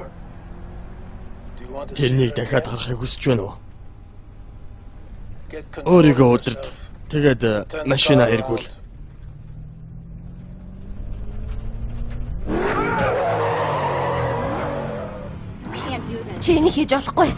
Тэрнийг дахиад харахыг хүсэж байна уу? Өөрийгөө өдөрт. Тэгээд машина эргүүл. Чи энийг хийж болохгүй.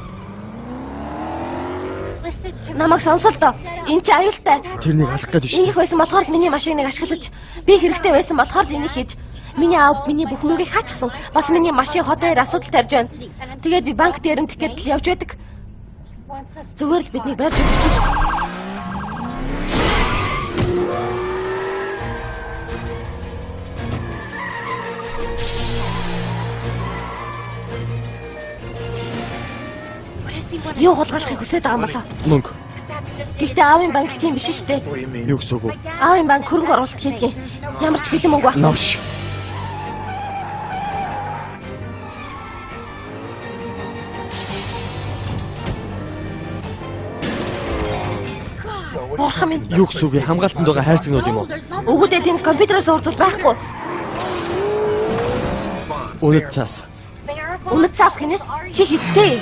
Намайг сонсол доо. Энд чи аюултай. Тэрнийг алах гээд биш. Энийг байсан болохоор л миний машиныг ашиглаж би хэрэгтэй байсан болохоор л энийг хийж миний аав миний бүх мөнгийг хаачихсан. Бас миний машин хотоор асуудал тарьж байна. Тэгээд би банк дээр нь тэгэхэд л явж байдаг. Зүгээр л биднийг барьж өгч чинь шүү дээ. Юу хулгайлахыг хүсэж байгаа юм болоо? Мөнгө. Гэхдээ аавын банк тийм биш шүү дээ. Юу гэсэн үг вэ? Аавын банк хөрөнгө оруулалт хийдэг. Ямар ч бэлэн мөнгө байхгүй. Новш. Бурхан минь. Юу гэсэн үг вэ? Хамгаалтанд байгаа хайрцагнууд юм уу? Өгөөдөө тэнд компьютероос урдвал байхгүй. Үнэт цаас. Үнэт цаас гинэ. Чи хидтэй.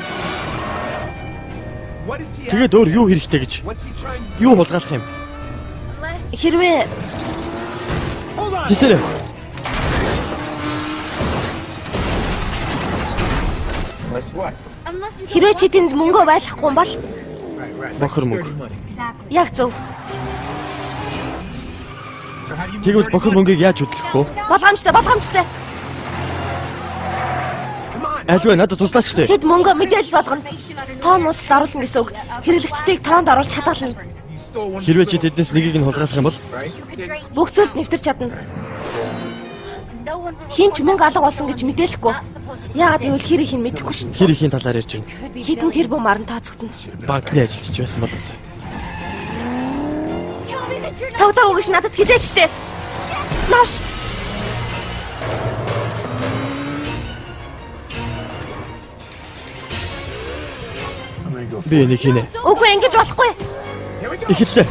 Тэгээд өөр юу хэрэгтэй гэж? Юу хулгайлах юм? Хэрвээ Тэсэрэ. хэрвээ чи тэнд мөнгө байлгахгүй юм бол Бохор мөнгө. яг зөв. Тэгвэл бохор мөнгийг яаж хөдлөх вэ? Болгоомжтой. Альваа надад туслаач тээ. Тэд мөнгө мэдээлэл болгоно. Тоон мусалд оруулна гэсэн үг. Хэрэглэгчдийг тоонд оруулж хадгална. Хэрвээ чи тэднээс нэгийг нь хулгайлах юм бол Бүх зүйлд нэвтэрч чадна. Хин ч мөнгө алга болсон гэж мэдээлэхгүй. Яагаад гэвэл хэр их нь мэдэхгүй шүү дээ. хэр ихийн талаар ярьж байна. Хідэн тэр бумаар нь тооцогдно. Банкны ажилчиж байсан болоосай. Тогтоог гэж надад хэлээч дээ. Навш. Би энийг хийнэ. Үгүй ингэж болохгүй. Эхэллээ.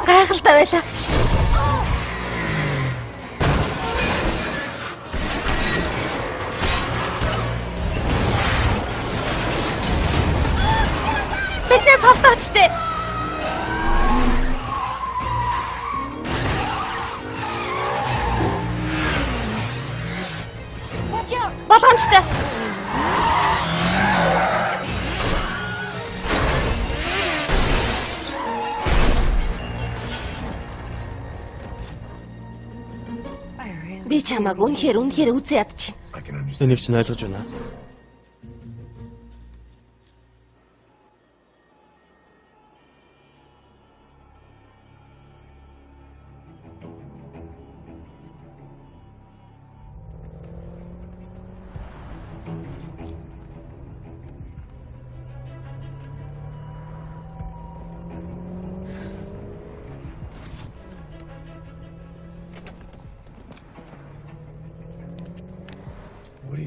Гайхалтай байлаа. Биднээс холдооч дээ. Болгоомжтой. Би чамайг үнэхээр үзэн ядчих. Энийг ч ойлгож байна.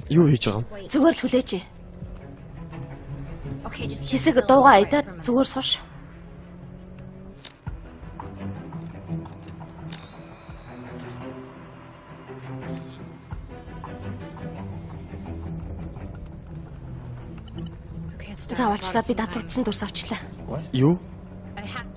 Юу хийж байгаа юм? Зүгээр л хүлээж. Хэсэг дуугаа айдаад зүгээр сууш. Заавалчлаа би татвагдсан дүрс авчлаа. Юу?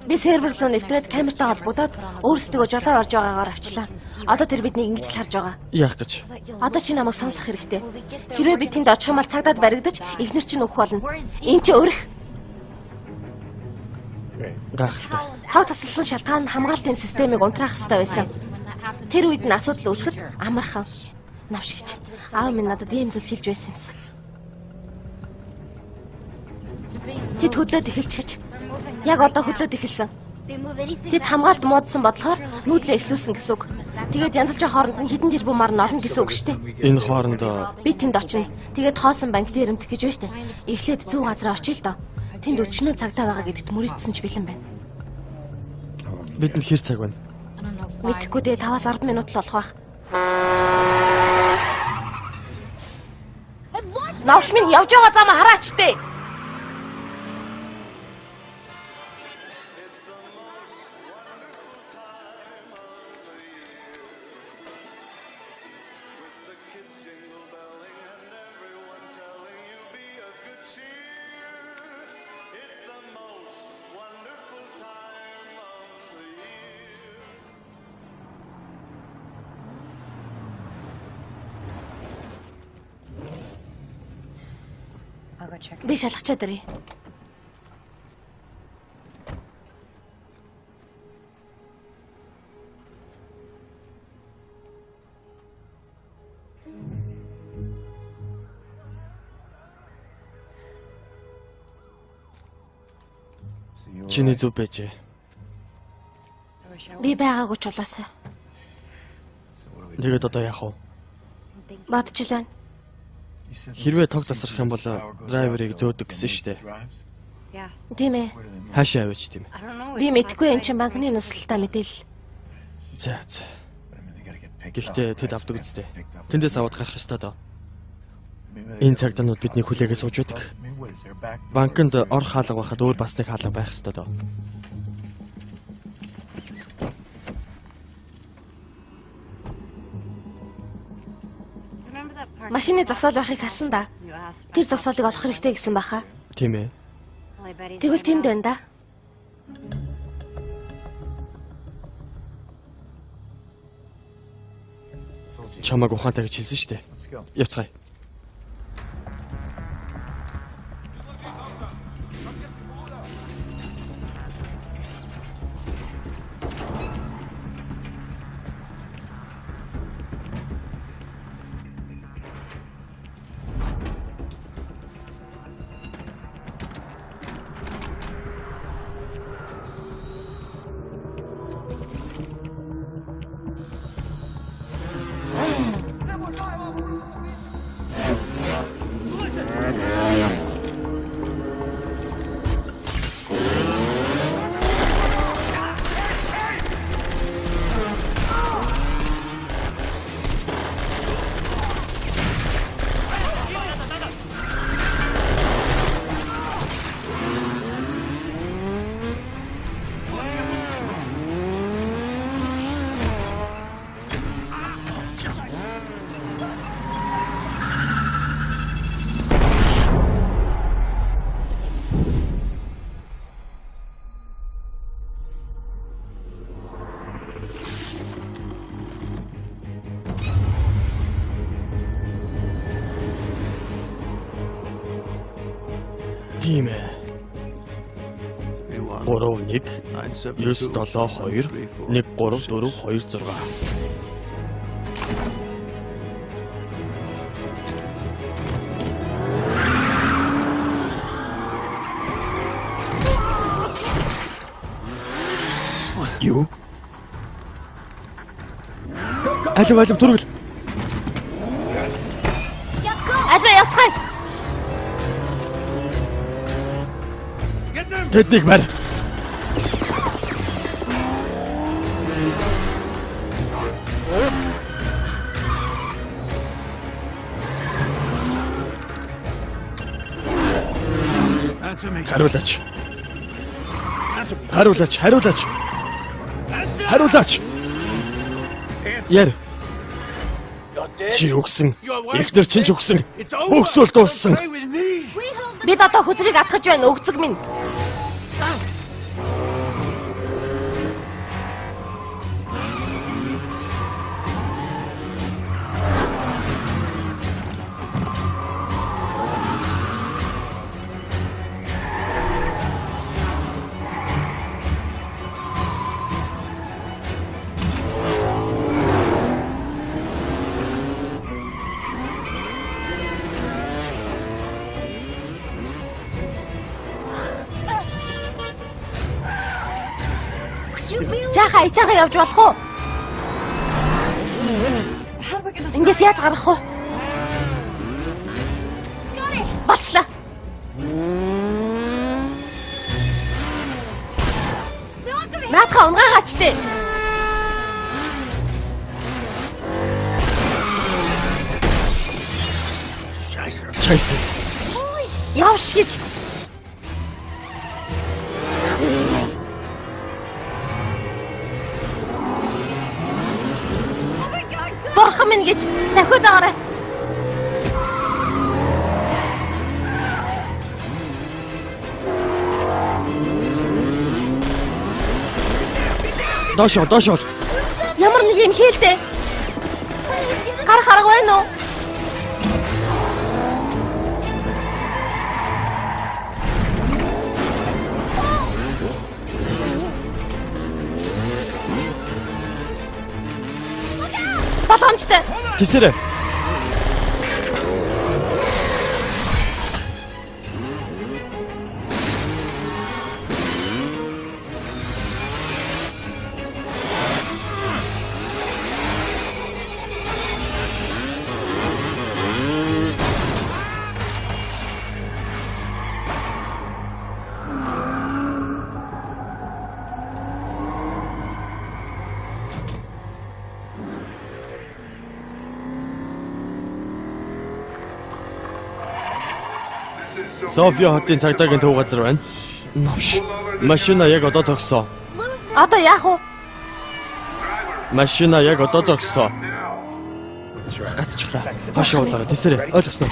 Би сервер руу нэвтрээд камертай холбогдоод өөрсдөө жолоо орж байгаагаар авчлаа. Одоо тэр биднийг ингэж л харж байгаа. Яах гэж? Одоо чи намайг сонсох хэрэгтэй. Хэрвээ би тэнд очих юм бол цагдаад баригдаж эхнэр чинь өөх болно. Энд чи өрөх. Гайхалтай. Хог тасалсан шалтгаан нь хамгаалтын системийг унтраах ёстой байсан. Тэр үед нь асуудал үүсгэхэд амархан навшигч. Аав минь надад ийм зүйл хэлж байсан юмсан. Тэд хөдлөөд эхэлж гэж. Яг одоо хөдлөөд эхэлсэн. Тэд хамгаалт муудсан бодлохоор нүүдлээ эхлүүлсэн гэсэн үг. Тэгээд янзлжийн хооронд нь хідэн тэрбумаар нь олно гэсэн үг шүү дээ. Энэ хоорондоо Би тэнд очино. Тэгээд хоосон банк дээр өмтөх гэж байна штэ. Эхлээд зүүн газар очие л доо. Тэнд өчнөө цагдаа байгаа гэдэгт мөрийдсэн ч бэлэн байна. бидэнд хэр цаг байна? Мэдхгүй дээ 5-10 минут л болох байх. Навш минь явж байгаа замаа хараач дээ. Би шалгачаад ирье. Чиний зүв байжээ. Би байгаагүй ч улаасаа. Тэгээд одоо яах вэ? Бодож л байна. Хэрвээ тог тасрах юм бол драйверыг зөөдөг гэсэн штэ. Тийм ээ. Хаашаа аваач тийм. Би мэдгүй энэ чинь банкны нуслалтаа мэдээлэл. За. Гэхдээ тэд авдаг үстэй. Тэндээс аваад гарах ёстой доо. Энэ цагдаанууд бидний хүлээгээ сууж байдаг. Банкнд ор хаалга байхад өөр бас нэг хаалга байх ёстой доо. Машины засаал байхыг харсан да. Тэр засаалыг олох хэрэгтэй гэсэн баха. Тийм ээ. Тэгвэл тэнд байна да. Чамайг ухаантай гэж хэлсэн шүү дээ. Явцгаая. Тийм ээ. 3-1 9-7-2 1-3-4-2-6. Юу? Алив түргэл. Алив явцгаая. Тэднийг мар. Хариулаач. Хариулаач, хариулаач. Хариулаач. Яр. Чи өгсөн. Эхнэр чинь ч өгсөн. Бүх зүйл дууссан. Бид одоо хүзрийг атгаж байна өгцөг минь. Жааха итаага явж болох уу? Ингээс яаж гарах вэ? Болчлаа. Наадха унгаагаач дээ. Чайс. Явш гэж. Борхон минь гэж дахиад аваарай. Доошоо. Ямар нэг юм хийлдэ. Гар хараг байна уу? Боломжтой. Тэсэрэ. София хотын цагдаагийн төв газар байна. Новш. Машина яг одоо зогсоо. Одоо яах вэ? Машина яг одоо зогсоо. Гацчихлаа. Хашаа уулаараа тэсэрээ. Ойлгосноо.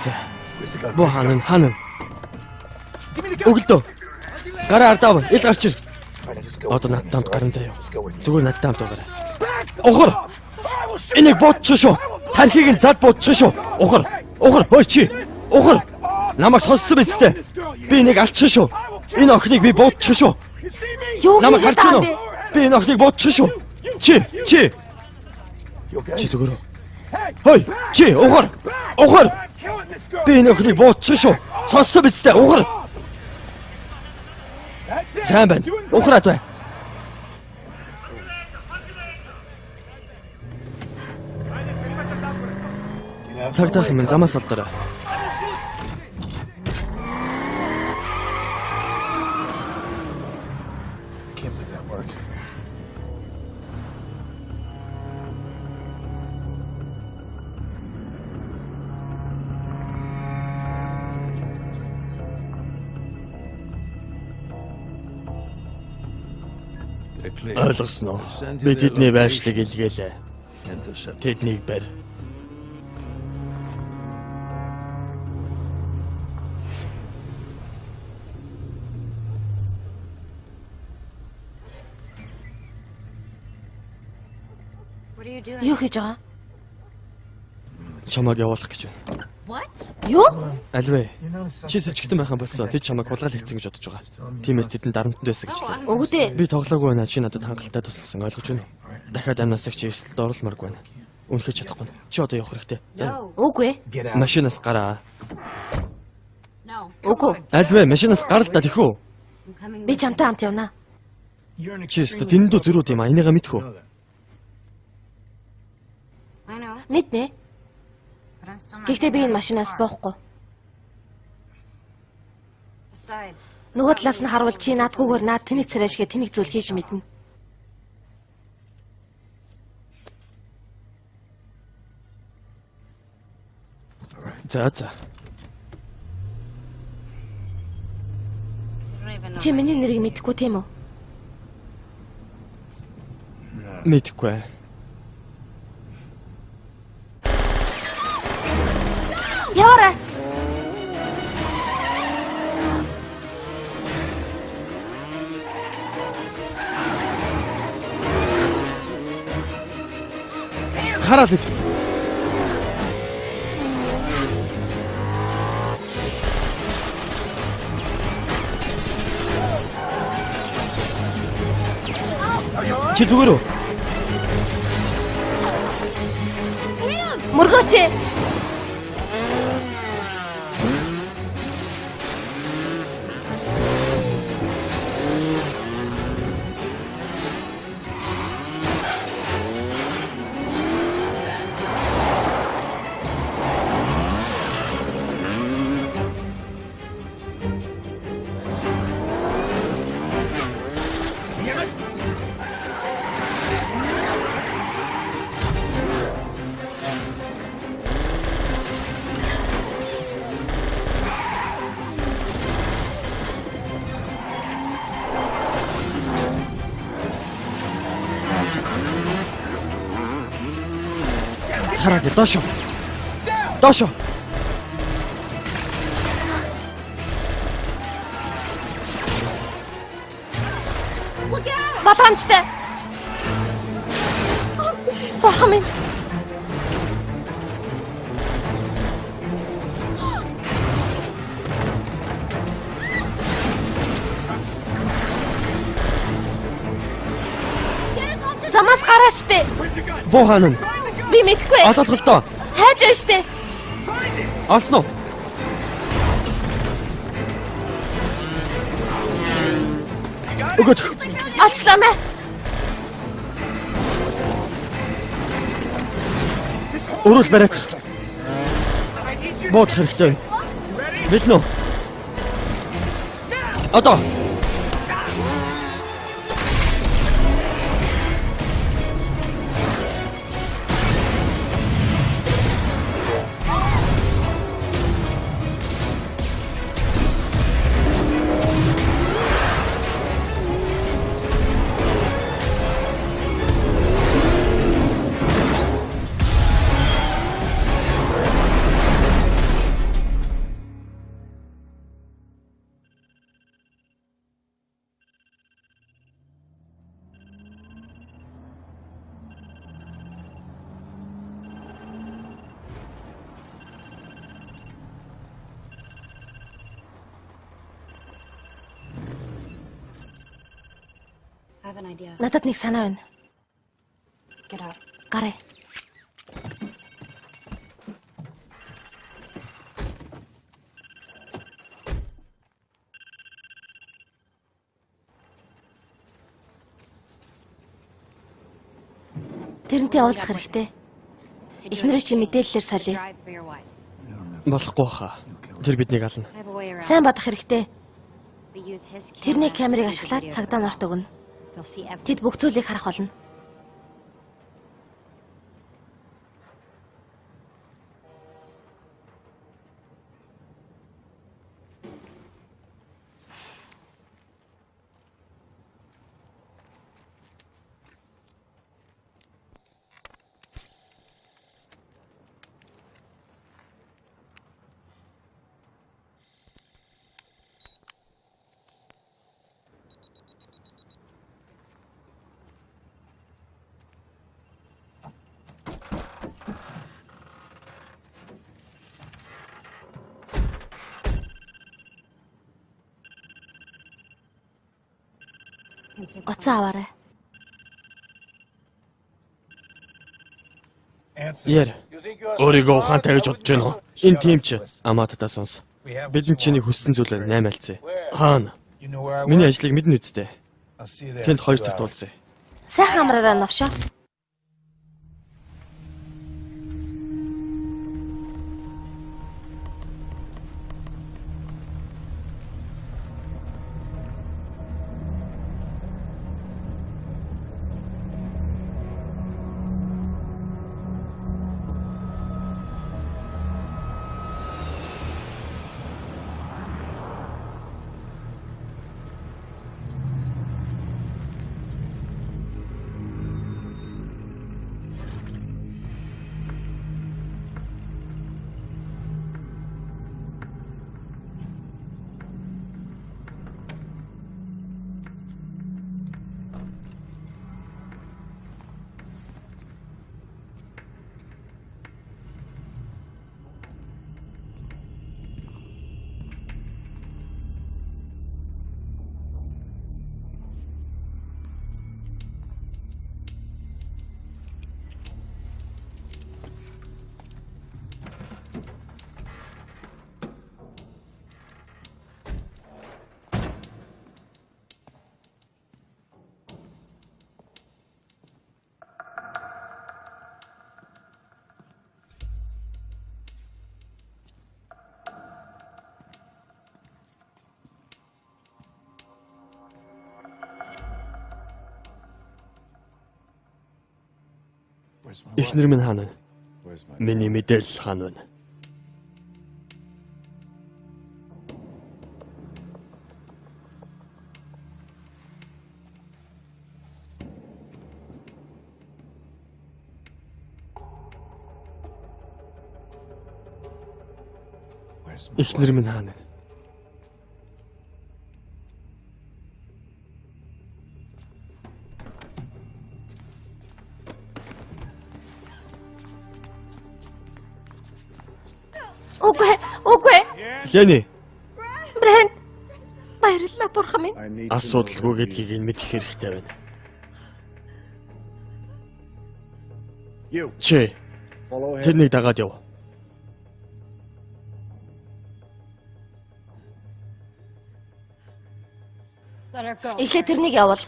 За. Боо ханан. Өглөө. Гараа ардаа. Ил гарч ир. Одоо надтай хамт гарын заяа. Зүгээр надтай хамт угаарай. Ухар. Энийг боодчих шүү. Тархийг нь зад боодчих шүү. Ухар. Хой чи. Ухар. Намайг сонссон биз дээ. Би энийг алчих шүү. Энэ охиныг би боодчих шүү. Юу Намайг харж байна уу? Би энэ охиныг боодчих шүү. Чи. Чи зүгээр. Хой, чи ухар. Би энэ охиныг боодчих шүү. Сонссон биз дээ. Ухар. Сайн байна. Ухраад бай. Цагдаахан минь замаас алдаарай. Can't believe that worked. Ойлгосноо. Би тэдний байршлыг илгээлээ. Тэднийг барь. Юу хийж байгаа? Чамайг явуулах гэж байна. Юу? Альвэ. Чи сэлчгтэн байхan болсон. Тэд чамайг хулгайлах гэсэн гэж бодож байгаа. Тиймээс тэдэнд дарамтнд байсан гэж л. Үгүй дээ. Би тоглоогүй байна. Чи надад хангалттай тусалсан. Ойлгож байна уу? Дахиад амнасаг чи эрсдэлд оруулмааргүй байна. Үнэхээр чадахгүй. Чи одоо явах хэрэгтэй. За. Үгүй. Машинаас гараа. Үгүй. Альвэ, машинаас гар л да тэхүү. Би чамтай хамт явна. Чи өстө тэндүү зөрүүд юм а. Энийгээ мэдхүү. Мэднэ. Гэхдээ би энэ машинаас боохгүй. Нөгөө талаас нь харуул чи наадгүйгээр наад тэнийг царайшгээ тэнийг зүйл хийж мэднэ. За. Чи миний нэрийг мэдэхгүй тийм үү? Мэдхгүй. Яваарай. Хараад ид. Чи зүгээр үү? Мөргөөч. Хараад доошо. Доошо. Боломжтой. Бурхан минь. Замаас гараач тээ. Буухан. Би мэдгүй. Олоолголтоо. Хайж байна штэ. Олсноо. Өгөөд. Очлоо мэ. Өрөөл бариад. Бод хэрэгтэй. Билнэ. Одоо. Надад нэг санаа байна. Гараа. Тэрнтэй уулзах хэрэгтэй. Эхнэрээ чи мэдээллээр солиё. Болохгүй хаа. Тэр биднийг ална. Сайн бодох хэрэгтэй. Тэрний камерыг ашиглаад цагдаа нарт өгнө. Тэд бүх зүйлийг харах болно. Уцаа аваарай. Яар. Өөрийгөө ухаантай гэж бодож байна уу? Энэ тийм ч амаатаа сонс. Бидний чиний хүссэн зүйлээр 8 альцээ. Хаана? Миний ажлыг мэднэ үсттэй. Тэнд 2 цагт уулзъя. Сайхан амраараа навшаа. Эхнэр минь хаана вэ? Миний мэдээлэл хаана вэ? Эхнэр минь хаана вэ? Үгүй. Лени, Брент. Баярлалаа бурхан минь. асуудалгүй гэдгийг нь мэдэх хэрэгтэй байна. Чи тэрнийг дагаад яв. Эхлээд тэрнийг явуул.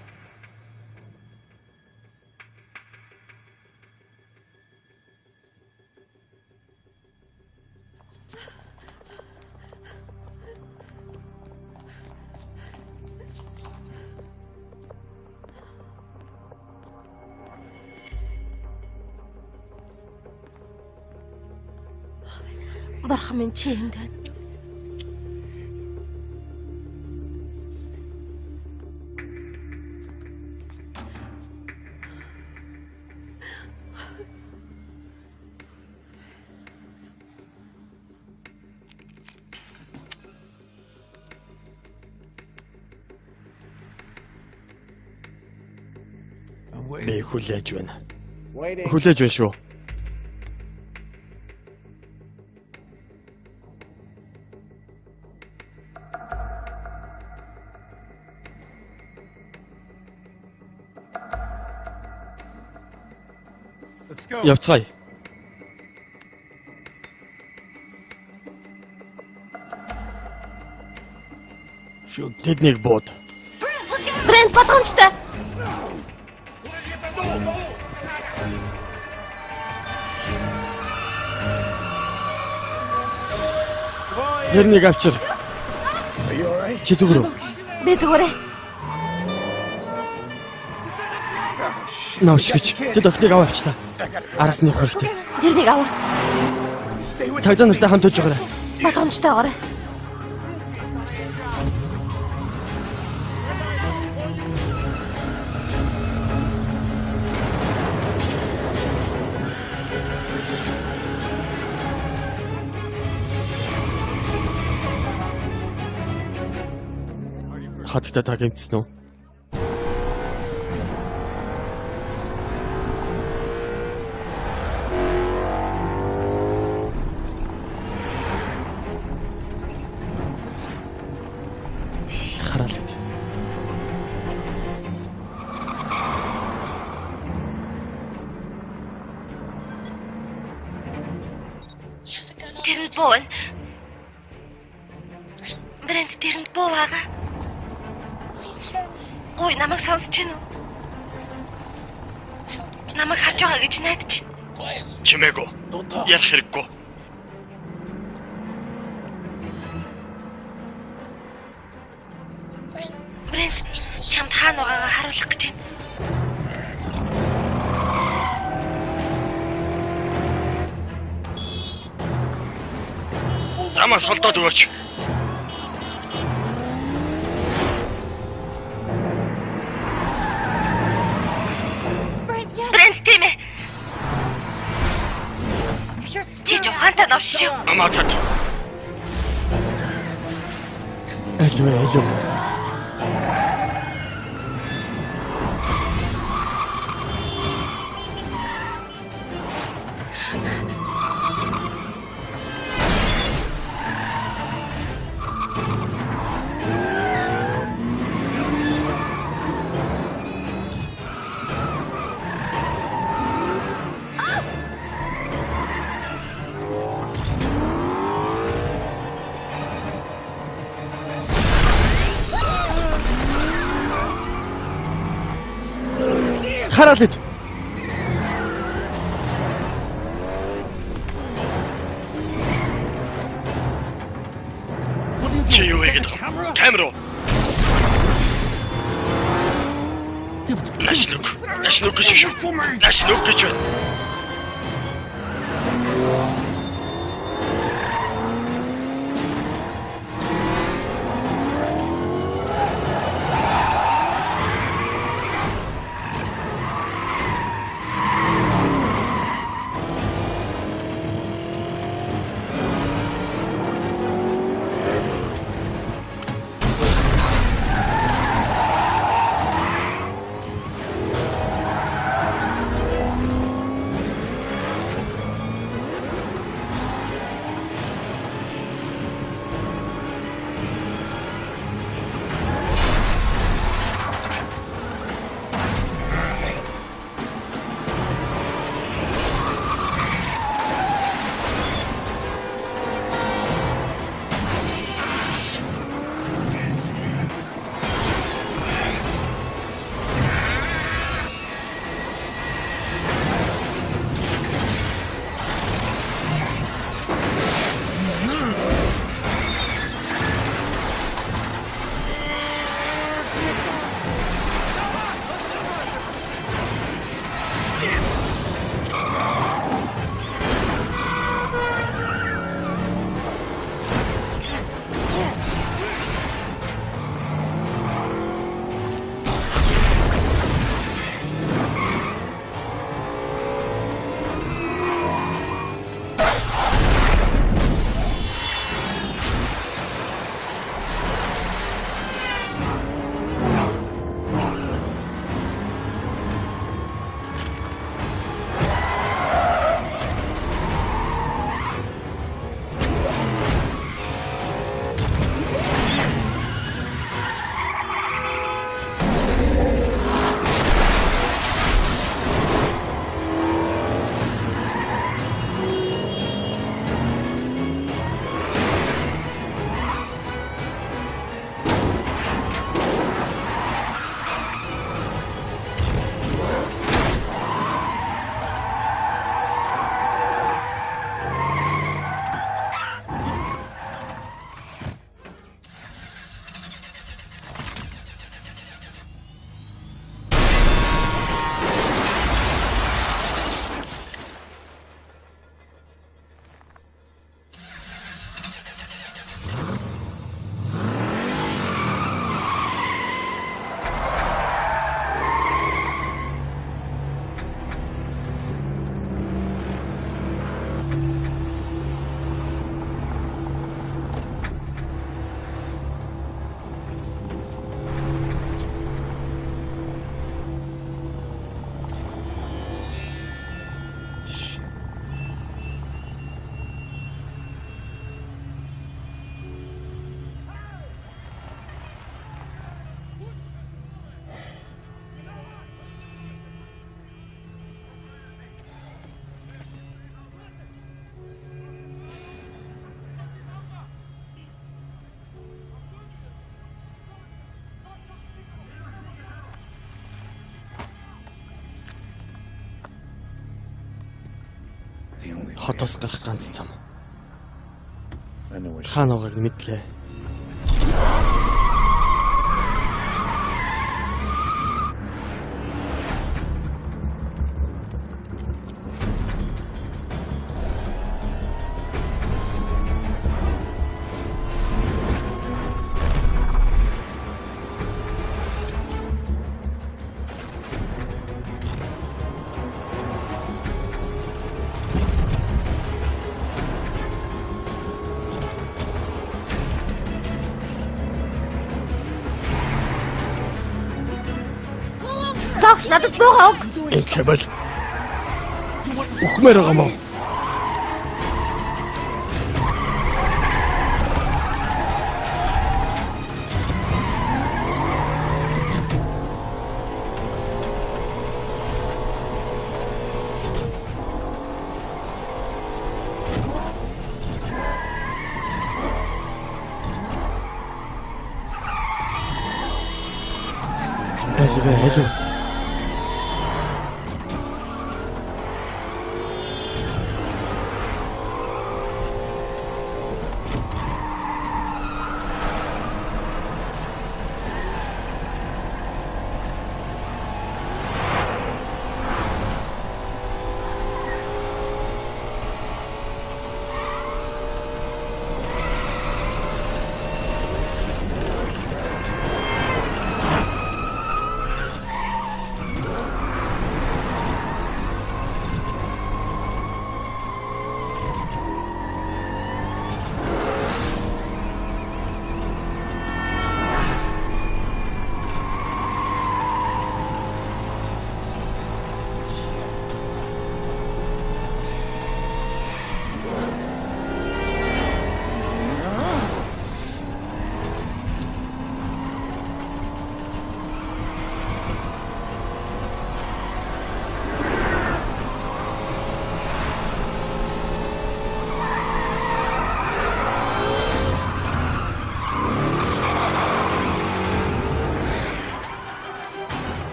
Бурхан минь чи энд байна. Би хүлээж байна. Хүлээж байна шүү. Let's go. Явцгаая. Тэднийг бууд. Брент болгоомжтой. Тэрнийг авчир. Are you all right? Чи зүгрөө. Би зүгээрээ. Навшгич. Тэд охиныг аваачлаа. Араас нь явах хэрэгтэй. Тэрнийг аваа. Цагдаа нартай хамт байж байгаарай. Болгоомжтойгоорой. Хатагтай та гэмтсэн үү? Хараад. Тэрэнд буу байна. Брент тэрэнд буу байгаа. Ой, намайг сонсож байна уу? Намайг харж байгаа гэж найдаж байна. Чимээгүй. Яг хэрэггүй. Брент чамд хаана байгаагаа харуулах гэж байна. Замаас холдоод өгөөч. Брент тийм ээ. Чи ч ухаантай навш шүү. Амаатад. Алуу. Хараад ид. Чи юу хийгээд байгаа? Камера. Нашлук гэж шүү. Нашлук гэж байна. Хотоос гарах ганц зам. I know what she Хаанааг мэдлээ. Зогс надад буугаа өг. Инхбэл. Ухмаар байгаа мó. Hello.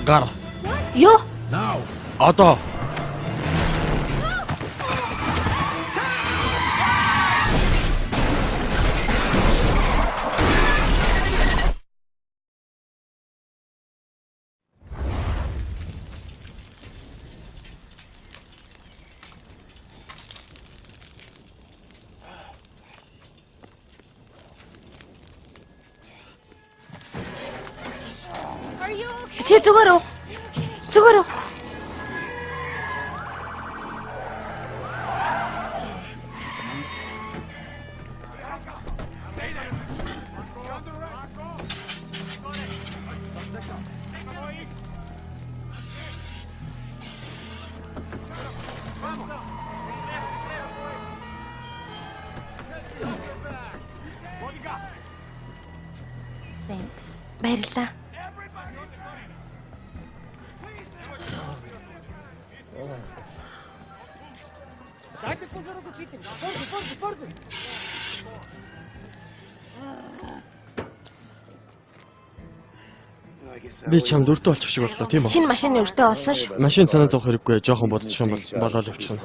Гар. Юу? Одоо. Чи зүгээр үү? Зүгээр үү? Баярлалаа. Би чамд өртөө олчих шиг боллоо тийм үү? Шинэ машины өртөө болсон ш. Машин санаа зовх хэрэггүй. Жохон бодчих юм бол болоод явчихна.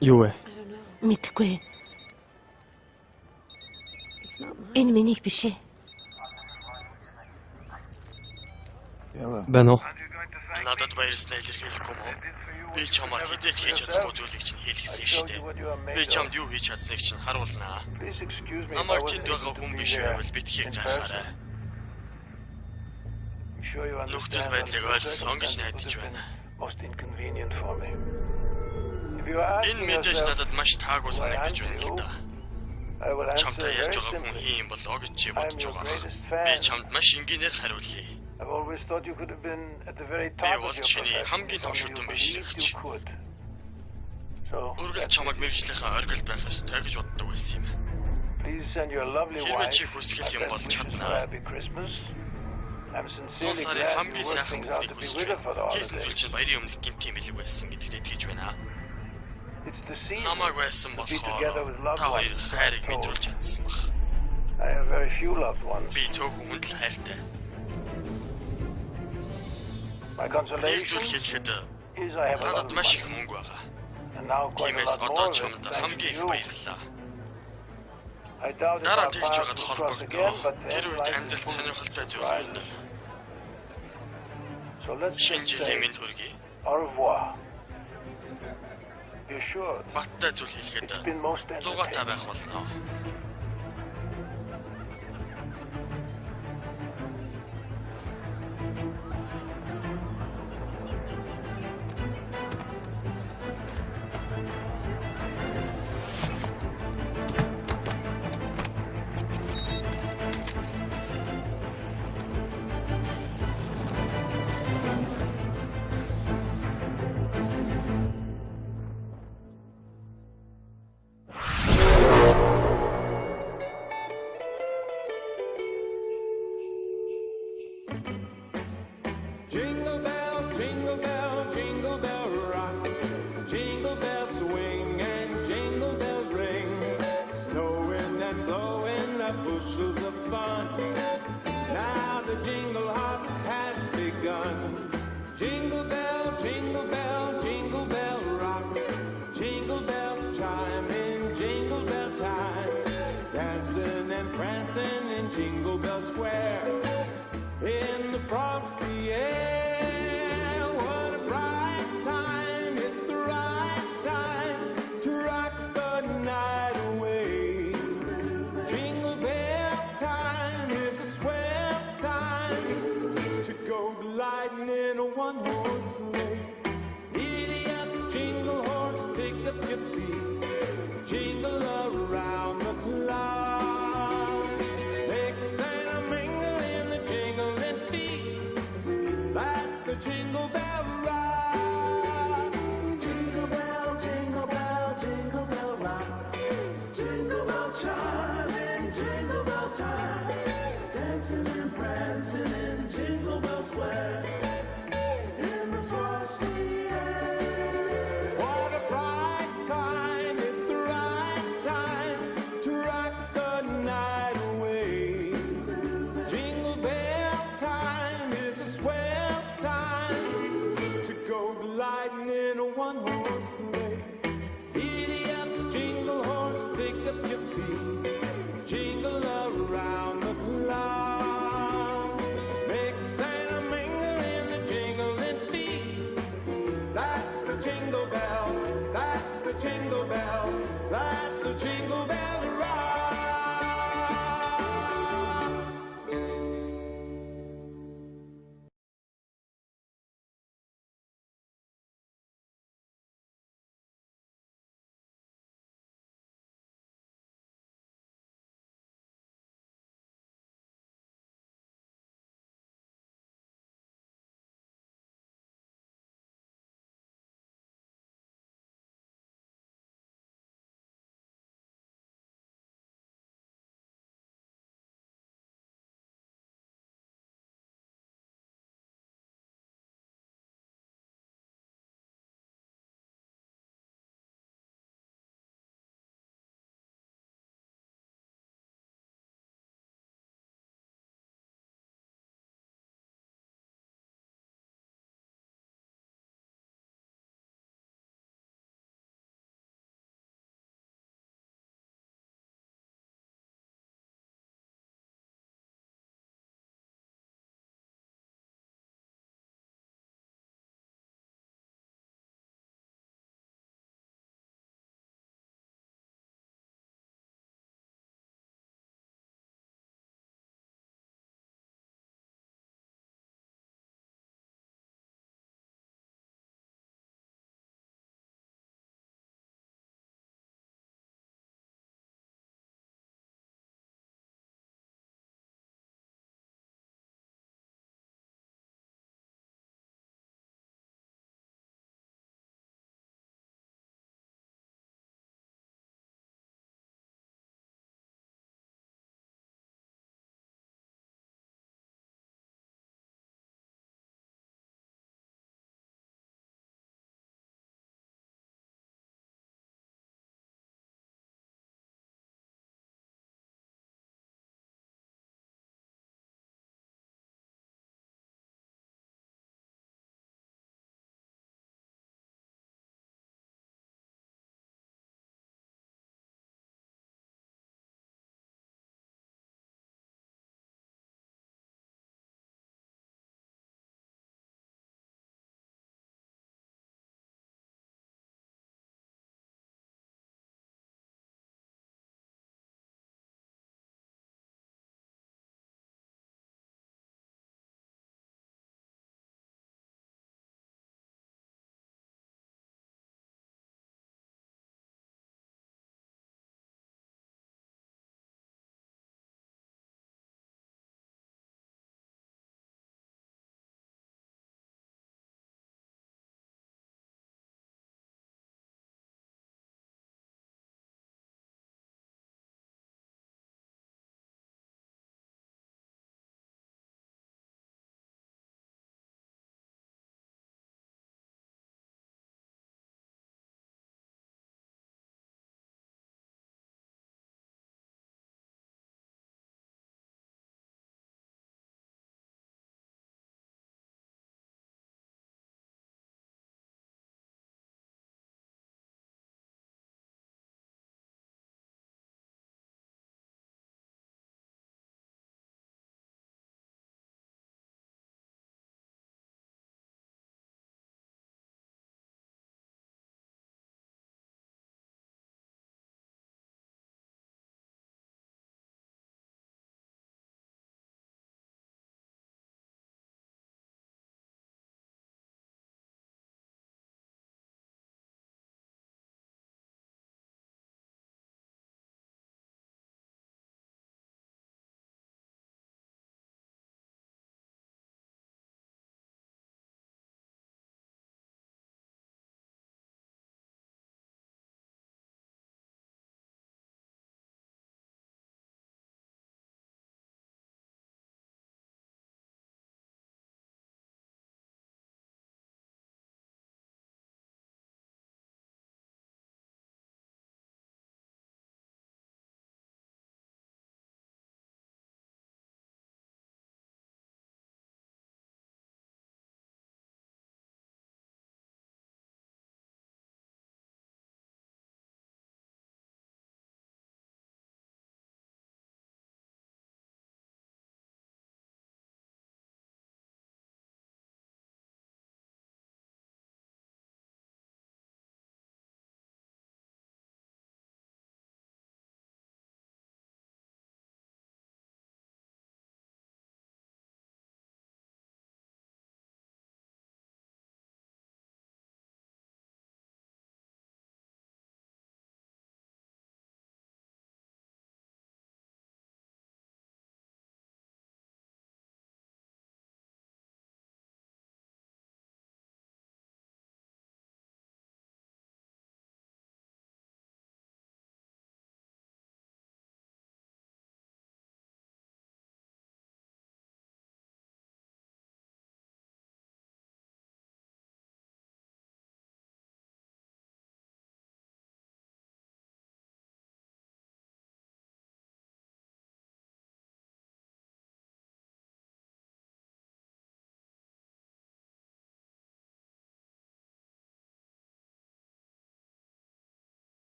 Юу вэ? Мэдхгүй. Энэ минийх биш ээ. Бэнэ. Надад баярснаа илэрхийлэхгүй мó. Би чамаар хизээч хийж чадахгүй зүйлийг чинь хэлгэсэн шүү дээ. Би чамд юу хийж чадсныг чинь харуулнаа. Намайг тэнд байгаа хүн биш байвал битгий гайхаарай. Нөхцөл байдлыг ойлгосон гэж найдаж байна. Энэ мэдээж надад маш таагүй санагдаж байна л да. Чамтай ярьж байгаа хүн хин юм болоо гэж чи бодож байгаа. Би чамд маш энгийнээр хариулъя. I've always thought you could have been at the very Би top бол of your чиний profession. хамгийн том Only шүтэн you биш believed гэж. you could. So, Үргэлж чамайг мэрэгжлийнхаа оргил байх ёстой гэж боддог байсан юм. please send your lovely Хэрвээ wife чи хүсгэл юм my бол best wishes for чадна. Happy Christmas. I'm Тул sincerely сарын glad you хамгийн worked сайхан things out бүхнийг to be хүсэж with her for the байна. Хийсэн зүйл holidays. чинь баярын өмнөх гинт тийм билэг байсан гэдэгт итгэж байна. It's the season Намайг байсан to be together with болохоор loved та хоёр ones. хайрыг So, мэдрүүлж чадсан баг. I have very few loved ones. Би цөөхөн хүнд л хайртай. My Нэг consolation зүйл хэлэхэд is I have a lot надад of маш money. их мөнгө байгаа. And now quite a Тиймээс lot одоо more of чамд it thanks хамгийн to их you. баярлалаа. I doubt if Дараа our тэгж paths байгаад will cross холбогдоо. again, but Тэр then үед life is амьдрал full of сонирхолтой зүйл surprises. болно. So let's Шинэ just жилийн say мэнд хүргэе. au revoir. You're sure Баттай зүйл хэлэхэд it's been most 100-тай entertaining. байх болно. Jingle bell, jingle bell rock. Jingle bells swing and jingle bells ring. Snowing and blowing up bushels of fun. Now the jingle hop has begun. Jingle bell, jingle bell, jingle bell rock. Jingle bells chime in jingle bell time. Dancing and prancing in Jingle Bell Square. In the frosty air, what a bright time, it's the right time to rock the night away. Jingle bell time is a swell time to go gliding in a one-horse sleigh. Giddy up, jingle horse, pick up your feet.